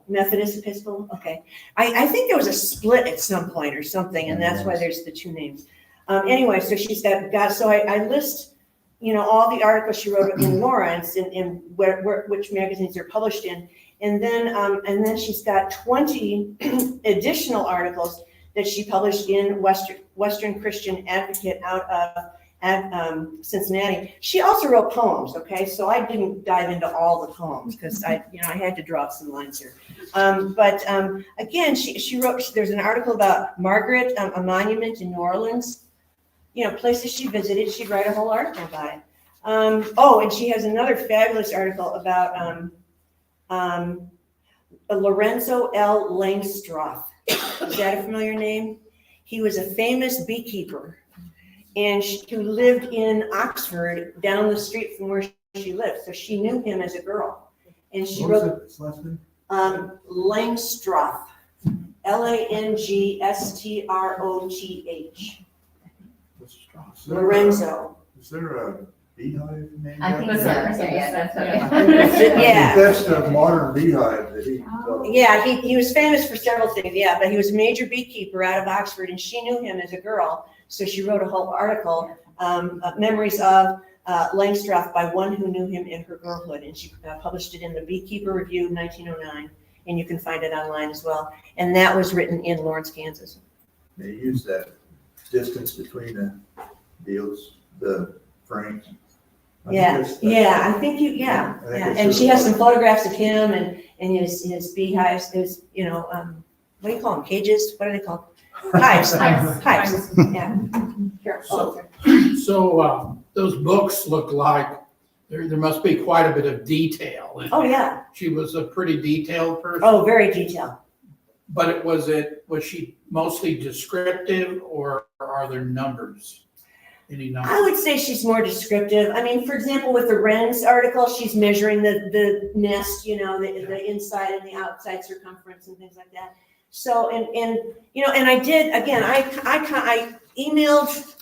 Methodist Episcopal, okay. I think there was a split at some point or something, and that's why there's the two names. Anyway, so she's got so I list, you know, all the articles she wrote in Lawrence and which magazines they're published in, and then she's got 20 additional articles that she published in Western Christian Advocate out of at Cincinnati. She also wrote poems, okay? So I didn't dive into all the poems because I had to draw some lines here. But again, she wrote, there's an article about Margaret, a monument in New Orleans, places she visited. She'd write a whole article about it. And she has another fabulous article about Lorenzo L. Langstroth. Is that a familiar name? He was a famous beekeeper and who lived in Oxford down the street from where she lived. So she knew him as a girl. And she wrote His last name? Langstroth, Langstroth, Lorenzo. Is there a beehive named I think after so, him? yeah, that's okay. Yeah. That's the modern beehive that he. Yeah, he was famous for several things, yeah, but he was a major beekeeper out of Oxford, and she knew him as a girl, so she wrote a whole article, Memories of Langstroth by one who knew him in her girlhood, and she published it in the Beekeeper Review 1909, and you can find it online as well, and that was written in Lawrence, Kansas. They use that distance between the deals, the frames. I think and she has some photographs of him and his beehives, his, what do you call them, cages, what are they called? Hives, yeah. Here, So those books look like there must be quite a bit of detail in Oh, there. yeah, She was a pretty detailed person. oh, very detailed. But was she mostly descriptive or are there numbers? Any numbers? I would say she's more descriptive. I mean, for example, with the wrens article, she's measuring the nest, the inside and the outside circumference and things like that. So, and I did, again, I emailed,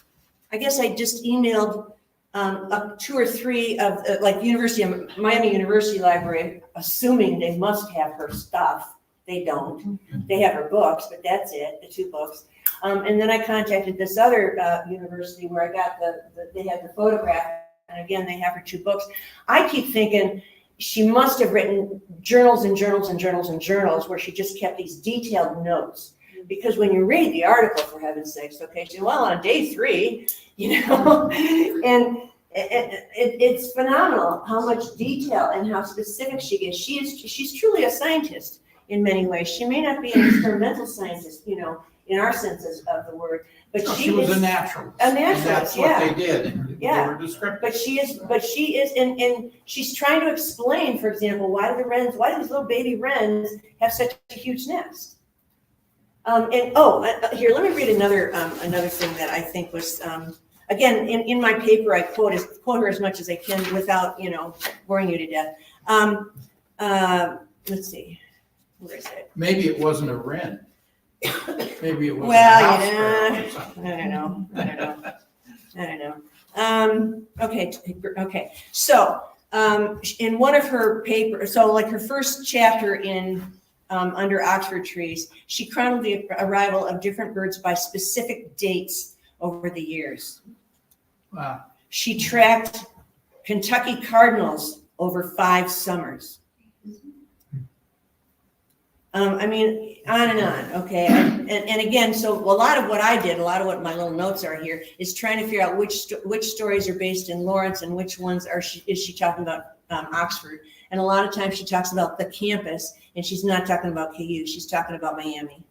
I guess I just emailed up 2 or 3 of, like Miami University Library, assuming they must have her stuff. They don't. They have her books, but that's it, the 2 books. And then I contacted this other university where I got they had the photograph, and again, they have her 2 books. I keep thinking she must have written journals and journals and journals and journals where she just kept these detailed notes. Because when you read the article, for heaven's sakes, okay, she, well, on day 3, and it's phenomenal how much detail and how specific she gets. She's truly a scientist in many ways. She may not be an experimental scientist, in our senses of the word, but She was a naturalist. And that's what they did. Yeah. They were descriptive. But she is, and she's trying to explain, for example, why do these little baby wrens have such a huge nest? Here, let me read another thing that I think was, again, in my paper, I quote her as much as I can without, boring you to death. Let's see, where is it? Maybe it wasn't a wren. Maybe it was a Well, house sparrow or something. I don't know. Okay. So, in one of her papers, so like her first chapter in Under Oxford Trees, she chronicled the arrival of different birds by specific dates over the years. Wow. She tracked Kentucky cardinals over 5 summers. I mean, on and on, okay? And again, so a lot of what I did, a lot of what my little notes are here, is trying to figure out which stories are based in Lawrence and which ones is she talking about Oxford. And a lot of times she talks about the campus, and she's not talking about KU, she's talking about Miami.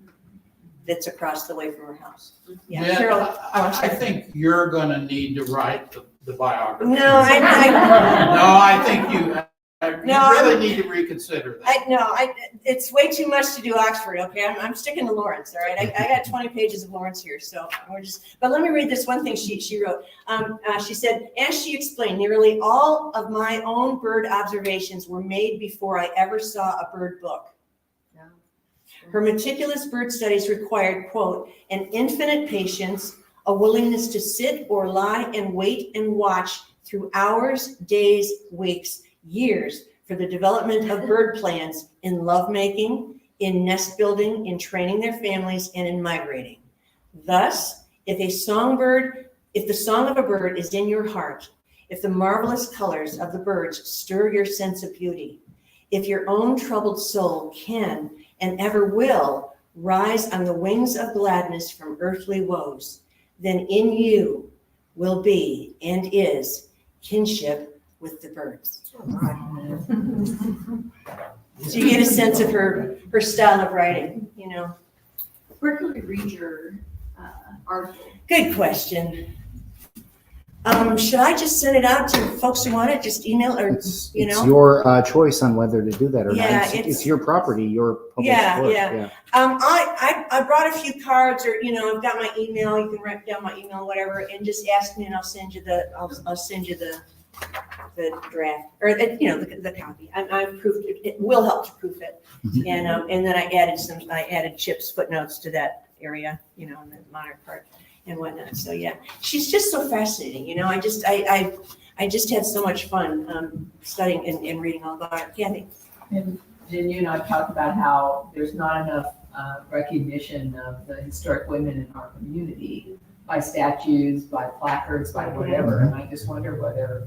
That's across the way from her house. Yeah, Yeah, Carol. I think you're gonna need to write the biography. No, I think you No, really need to reconsider that. It's way too much to do Oxford, okay? I'm sticking to Lawrence, all right? I got 20 pages of Lawrence here, so but let me read this one thing she wrote. She said, as she explained, nearly all of my own bird observations were made before I ever saw a bird book. Her meticulous bird studies required, quote, an infinite patience, a willingness to sit or lie and wait and watch through hours, days, weeks, years for the development of bird plans in lovemaking, in nest building, in training their families, and in migrating. Thus, if the song of a bird is in your heart, if the marvelous colors of the birds stir your sense of beauty, if your own troubled soul can and ever will rise on the wings of gladness from earthly woes, then in you will be and is kinship with the birds. So you get a sense of her style of writing, you know. Where can we read your article? Good question. Should I just send it out to folks who want it? Just email or, It's you know? your choice on whether to do that or Yeah, not. It's your property, your public Yeah, work. yeah. I brought a few cards, or, you know, I've got my email. You can write down my email, whatever, and just ask me, and I'll send you the draft, or you know, the copy. I've proofed it. It will help to proof it, and then I added Chip's footnotes to that area, you know, in the Monarch part and whatnot. So yeah, she's just so fascinating. You know, I just had so much fun studying and reading all about her. Kathy. And Jen, you and I talked about how there's not enough recognition of the historic women in our community by statues, by placards, by whatever. And I just wonder whether,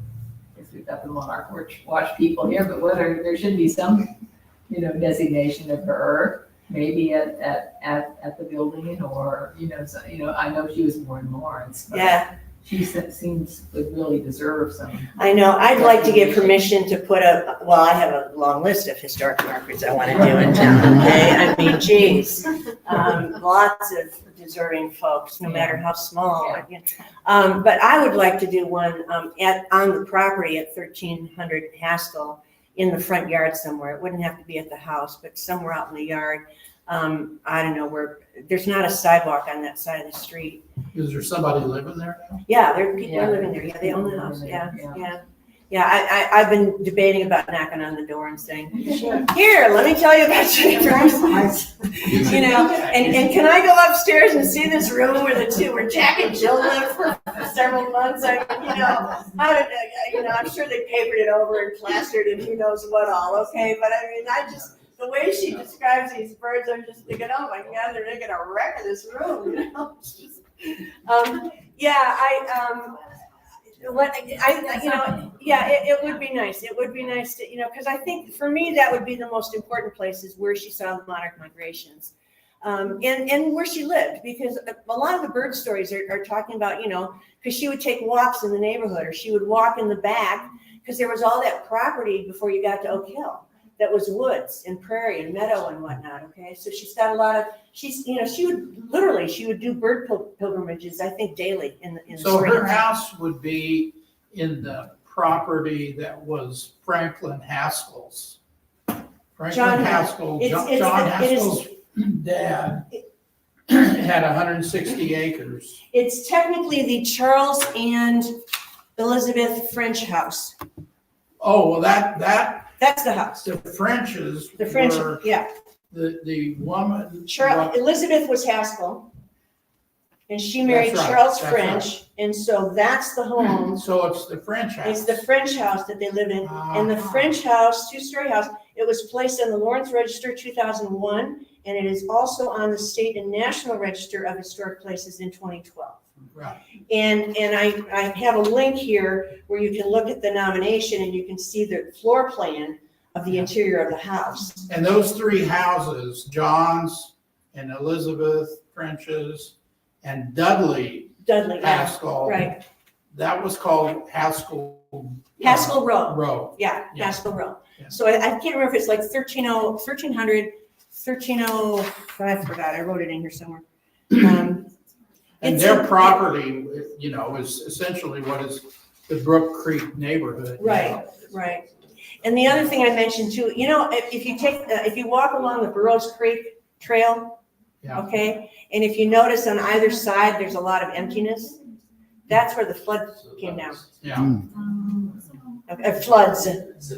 if we've got the Monarch Watch people here, but whether there should be some, you know, designation of her, maybe at the building, or, you know, so, you know, I know she was born in Lawrence, but Yeah. she seems to really deserve some. I know, I'd like to get permission to put I have a long list of historic markers I want to do in town, okay? I mean, geez, lots of deserving folks, no matter how small. But I would like to do one on the property at 1300 Haskell, in the front yard somewhere. It wouldn't have to be at the house, but somewhere out in the yard. I don't know where, there's not a sidewalk on that side of the street. Is there somebody living there now? Yeah, there are people living there. Yeah, they own the house. Yeah. I've been debating about knocking on the door and saying, here, let me tell you about Jennie Brooks. You know, and can I go upstairs and see this room where Jack and Jill lived for several months? I'm sure they papered it over and plastered and who knows what all, okay? But I mean, the way she describes these birds, I'm just thinking, oh my God, they're making a wreck of this room, you know? It's just, it would be nice. It would be nice to, you know, because I think for me that would be the most important place, is where she saw the monarch migrations, and where she lived, because a lot of the bird stories are talking about, you know, because she would take walks in the neighborhood, or she would walk in the back, because there was all that property before you got to Oak Hill that was woods and prairie and meadow and whatnot. Okay, so she's got a lot of, she would do bird pilgrimages, I think, daily in the So spring. her house would be in the property that was Franklin Haskell's. John John Haskell's dad had 160 acres. It's technically the Charles and Elizabeth French house. Oh, well, That's the house. the Frenches The French, were, yeah. the woman. Elizabeth was Haskell, and she married That's right, Charles that's French, and so that's the home. So it's the French house. It's the French house that they live in, and the French house, two-story house, it was placed on the Lawrence Register 2001, and it is also on the State and National Register of Historic Places in 2012. Right. And I have a link here where you can look at the nomination and you can see the floor plan of the interior of the house. And those three houses, John's and Elizabeth French's and Dudley Haskell. Right. That was called Haskell. Haskell Row. Row. Yeah, Yeah. Haskell Row. Yeah. So I can't remember if it's like 1300, I forgot, I wrote it in here somewhere. And their property, you know, is essentially what is the Brook Creek neighborhood. Right, right. And the other thing I mentioned too, you know, if you walk along the Burroughs Creek Trail, Yeah. okay, and if you notice on either side, there's a lot of emptiness. That's where the flood came down. Yeah. Floods,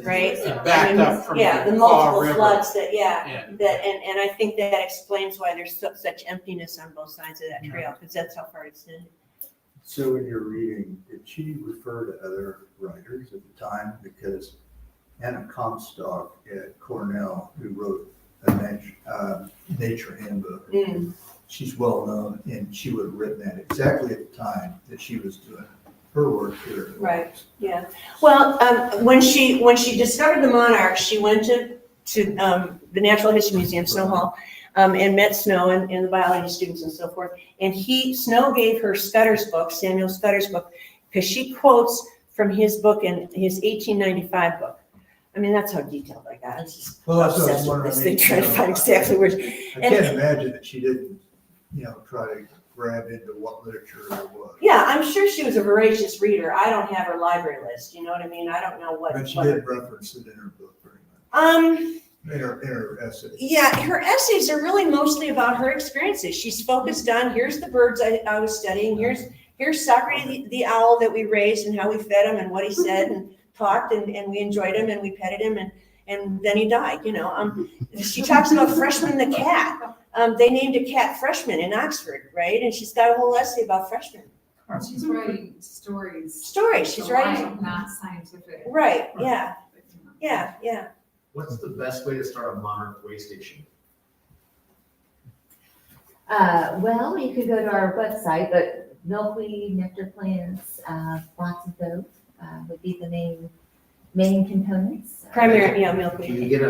right? It backed up from Yeah, the Fall multiple River. floods that, Yeah. and I think that explains why there's such emptiness on both sides of that trail, because that's how far it's in. So in your reading, did she refer to other writers at the time? Because Anna Comstock at Cornell, who wrote a nature handbook, she's well known, and she would have written that exactly at the time that she was doing her work here. Right. Yeah. Well, when she discovered the Monarch, she went to the Natural History Museum, Snow Hall, and met Snow and the biology students and so forth. And Snow gave her Scudder's book, Samuel Scudder's book, because she quotes from his book in his 1895 book. I mean, that's how detailed I got. I was just Well, that's what I was obsessed with wondering. this I thing, mean, trying to find exactly where. I can't imagine that she didn't, try to grab into what literature there was. Yeah, I'm sure she was a voracious reader. I don't have her library list, you know what I mean? I don't know what. But she did reference it in her book very much. In her essay. Yeah, her essays are really mostly about her experiences. She's focused on, here's the birds I was studying, here's Socrates the owl that we raised and how we fed him and what he said and talked and we enjoyed him and we petted him and then he died, She talks about Freshman the cat. They named a cat Freshman in Oxford, right? And she's got a whole essay about freshmen. She's writing stories. She's writing. Not scientific. Right, yeah. What's the best way to start a Monarch way station? Well, you could go to our website, but milkweed, nectar plants, lots of those would be the main components. Primary, Can milkweed. you get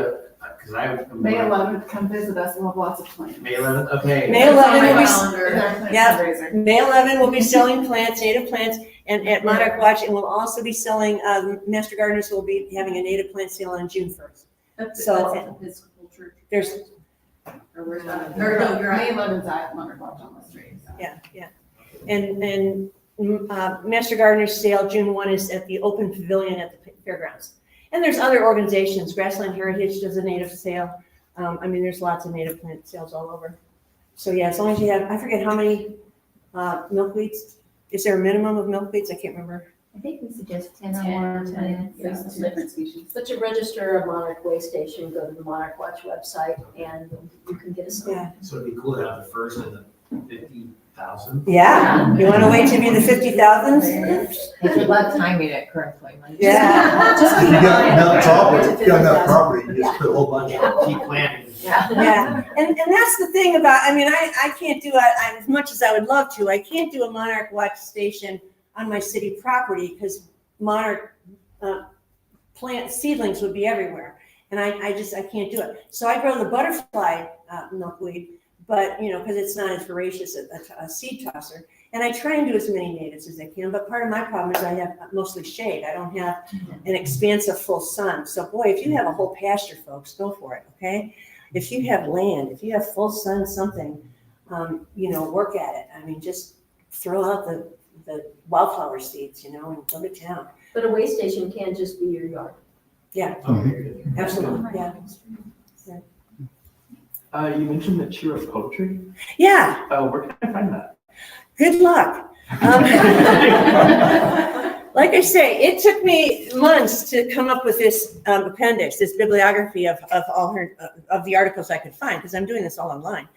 because May 11th, come visit us. We'll have lots of plants. May 11th, okay. May 11th will be. Calendar. Yeah. Fundraiser. May 11 we'll be selling plants, native plants, and at Monarch Watch, and we'll also be selling, Master Gardeners will be having a native plant sale on June 1st. That's at the Episcopal Church. There's, Or where's that? Or no, you're May 11th at Monarch Watch on the street. So. yeah. And Master Gardeners sale, June 1 is at the open pavilion at the fairgrounds. And there's other organizations, Grassland Heritage does a native sale. There's lots of native plant sales all over. So yeah, as long as you have, I forget how many milkweeds. Is there a minimum of milkweeds? I can't remember. I think we suggest 10 or more plants. Yeah, it's different species. But to register a Monarch Way Station, go to the Monarch Watch website and you can get a sign. Yeah. So it'd be cool to have the first and the 50,000. Yeah. You want to wait to be the 50,000s? Good luck timing it correctly. Yeah. If you got enough property, you just put A whole bunch of keep planting. Yeah, and that's the thing about, I can't do it, as much as I would love to, I can't do a Monarch Watch station on my city property because Monarch plant seedlings would be everywhere. And I can't do it. So I grow the butterfly milkweed, but, because it's not as voracious a seed tosser. And I try and do as many natives as I can, but part of my problem is I have mostly shade. I don't have an expansive full sun. So boy, if you have a whole pasture, folks, go for it, okay? If you have land, if you have full sun, something, work at it. Just throw out the wildflower seeds, and go to town. But a way station can't just be your yard. Yeah, absolutely, yeah. You mentioned that she wrote poetry. Yeah, Where can I find that? good luck. Like I say, it took me months to come up with this appendix, this bibliography of all her of the articles I could find, because I'm doing this all online.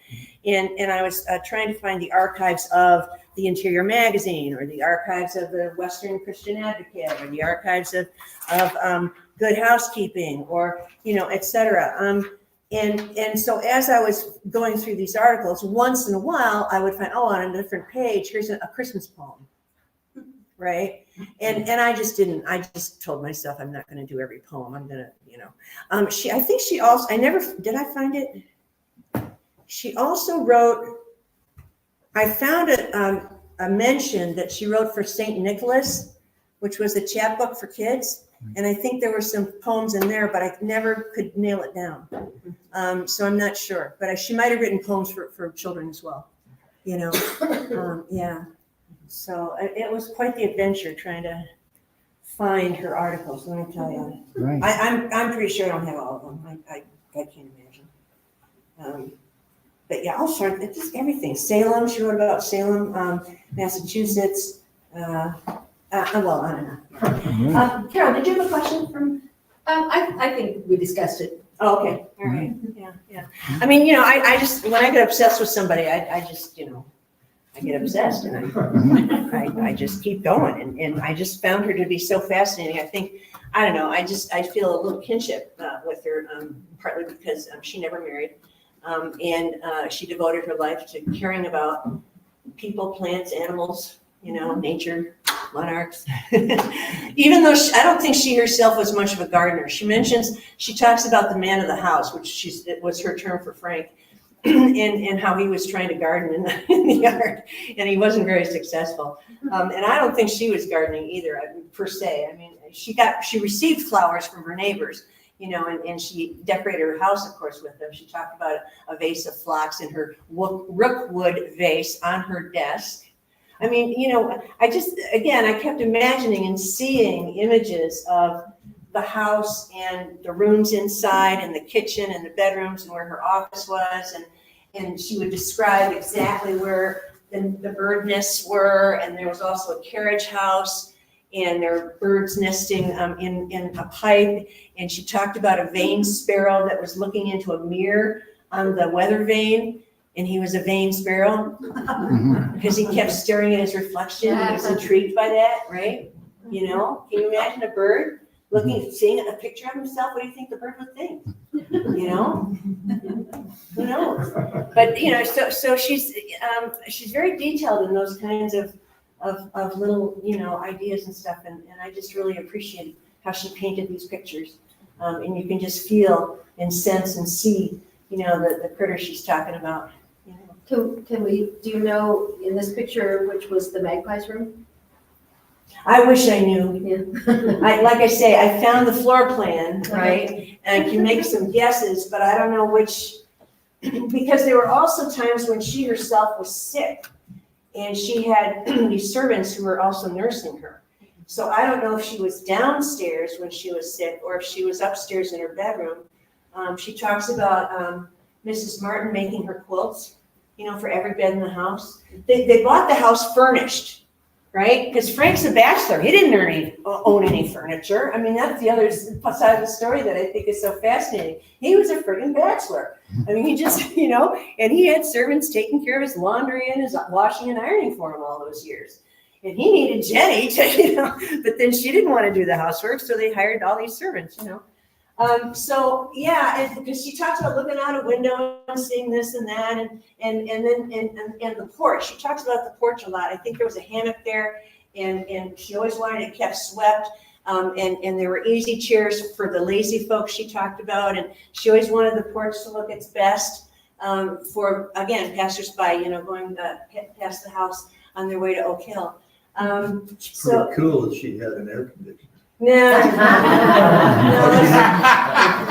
And I was trying to find the archives of the Interior Magazine, or the archives of the Western Christian Advocate, or the archives of Good Housekeeping, or et cetera. And so as I was going through these articles, once in a while I would find, on a different page, here's a Christmas poem, right? And I just told myself I'm not going to do every poem. I'm going to, I think she also, did I find it? She also wrote, I found a mention that she wrote for St. Nicholas, which was a chapbook for kids. And I think there were some poems in there, but I never could nail it down. So I'm not sure, but she might have written poems for children as well, yeah. So it was quite the adventure trying to find her articles, let me tell you. Right. I'm pretty sure I don't have all of them. I can't imagine. But yeah, I'll start, it's just everything. Salem, she wrote about Salem, Massachusetts, well, I don't know. Carol, did you have a question from? I think we discussed it. Oh, okay, all right, yeah. I just, when I get obsessed with somebody, I just, I get obsessed and I just keep going. And I just found her to be so fascinating. I think, I don't know, I feel a little kinship with her, partly because she never married. And she devoted her life to caring about people, plants, animals, nature, monarchs. Even though I don't think she herself was much of a gardener. She talks about the man of the house, which it was her term for Frank. and how he was trying to garden in the yard, and he wasn't very successful. And I don't think she was gardening either, per se. I mean, she received flowers from her neighbors, and she decorated her house, of course, with them. She talked about a vase of phlox in her rookwood vase on her desk. I mean, I kept imagining and seeing images of the house and the rooms inside and the kitchen and the bedrooms and where her office was. And she would describe exactly where the bird nests were. And there was also a carriage house, and there were birds nesting in a pipe. And she talked about a vain sparrow that was looking into a mirror on the weather vane. And he was a vain sparrow because he kept staring at his reflection and he was intrigued by that, right? Can you imagine a bird seeing a picture of himself? What do you think the bird would think? Who knows? But so she's very detailed in those kinds of little ideas and stuff, and I just really appreciate how she painted these pictures, and you can just feel and sense and see the critter she's talking about. Do you know in this picture which was the magpie's room? I wish I knew. Yeah. Like I say, I found the floor plan, right? And I can make some guesses, but I don't know which, because there were also times when she herself was sick and she had these servants who were also nursing her. So I don't know if she was downstairs when she was sick or if she was upstairs in her bedroom. She talks about Mrs. Martin making her quilts, for every bed in the house. They bought the house furnished, right? Because Frank's a bachelor. He didn't own any furniture. I mean, that's the other side of the story that I think is so fascinating. He was a friggin' bachelor. I mean, he just, and he had servants taking care of his laundry and his washing and ironing for him all those years. And he needed Jennie to, but then she didn't want to do the housework, so they hired all these servants, So yeah, because she talks about looking out a window and seeing this and that, and the porch. She talks about the porch a lot. I think there was a hammock there, and she always wanted it kept swept. And there were easy chairs for the lazy folks she talked about, and she always wanted the porch to look its best for, again, passersby, going past the house on their way to Oak Hill. It's pretty cool that she had an air conditioner. No,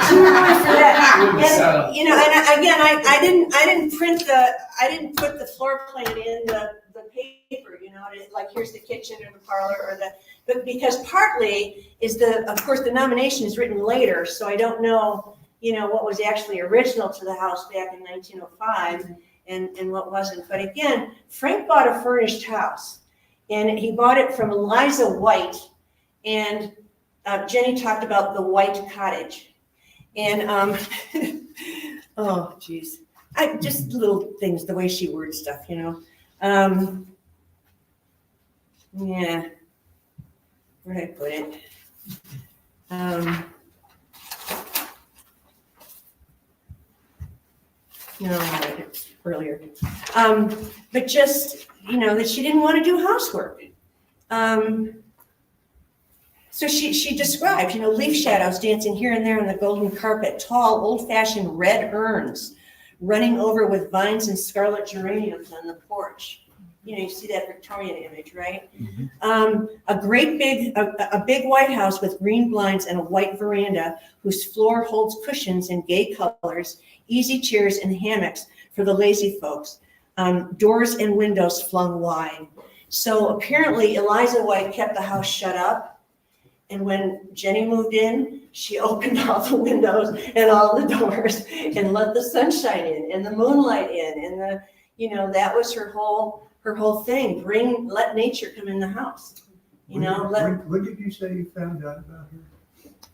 she remembers that. And again, I didn't put the floor plan in the paper, like here's the kitchen or the parlor but because partly is of course the nomination is written later, so I don't know, what was actually original to the house back in 1905 and what wasn't. But again, Frank bought a furnished house, and he bought it from Eliza White. And Jennie talked about the White Cottage. And, oh, geez. Just little things, the way she words stuff, Yeah. Where did I put it? No, I read it earlier. But just, that she didn't want to do housework. So she described, leaf shadows dancing here and there on the golden carpet, tall, old-fashioned red urns running over with vines and scarlet geraniums on the porch. You see that Victorian image, right? Mm-hmm. A big white house with green blinds and a white veranda whose floor holds cushions in gay colors, easy chairs and hammocks for the lazy folks, doors and windows flung wide. So apparently Eliza White kept the house shut up. And when Jennie moved in, she opened all the windows and all the doors and let the sunshine in and the moonlight in, and that was her whole thing. Let nature come in the house. What did you say you found out about her?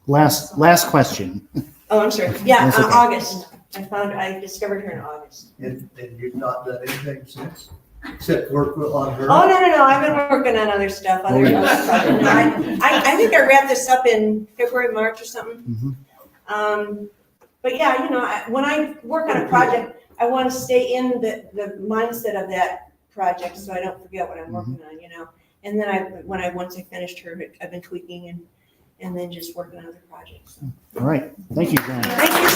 Last question. Oh, I'm sorry. Yeah, That's okay. August. I discovered her in August. And you've not done anything since, except work on her? Oh, no. I've been working on other stuff. Other stuff. No, I think I wrapped this up in February, March or something. Mm-hmm. But yeah, when I work on a project, I want to stay in the mindset of that project so I don't forget what I'm working on, And then once I finished her, I've been tweaking and then just working on other projects. All right. Thank you, Jeanne. Thank you.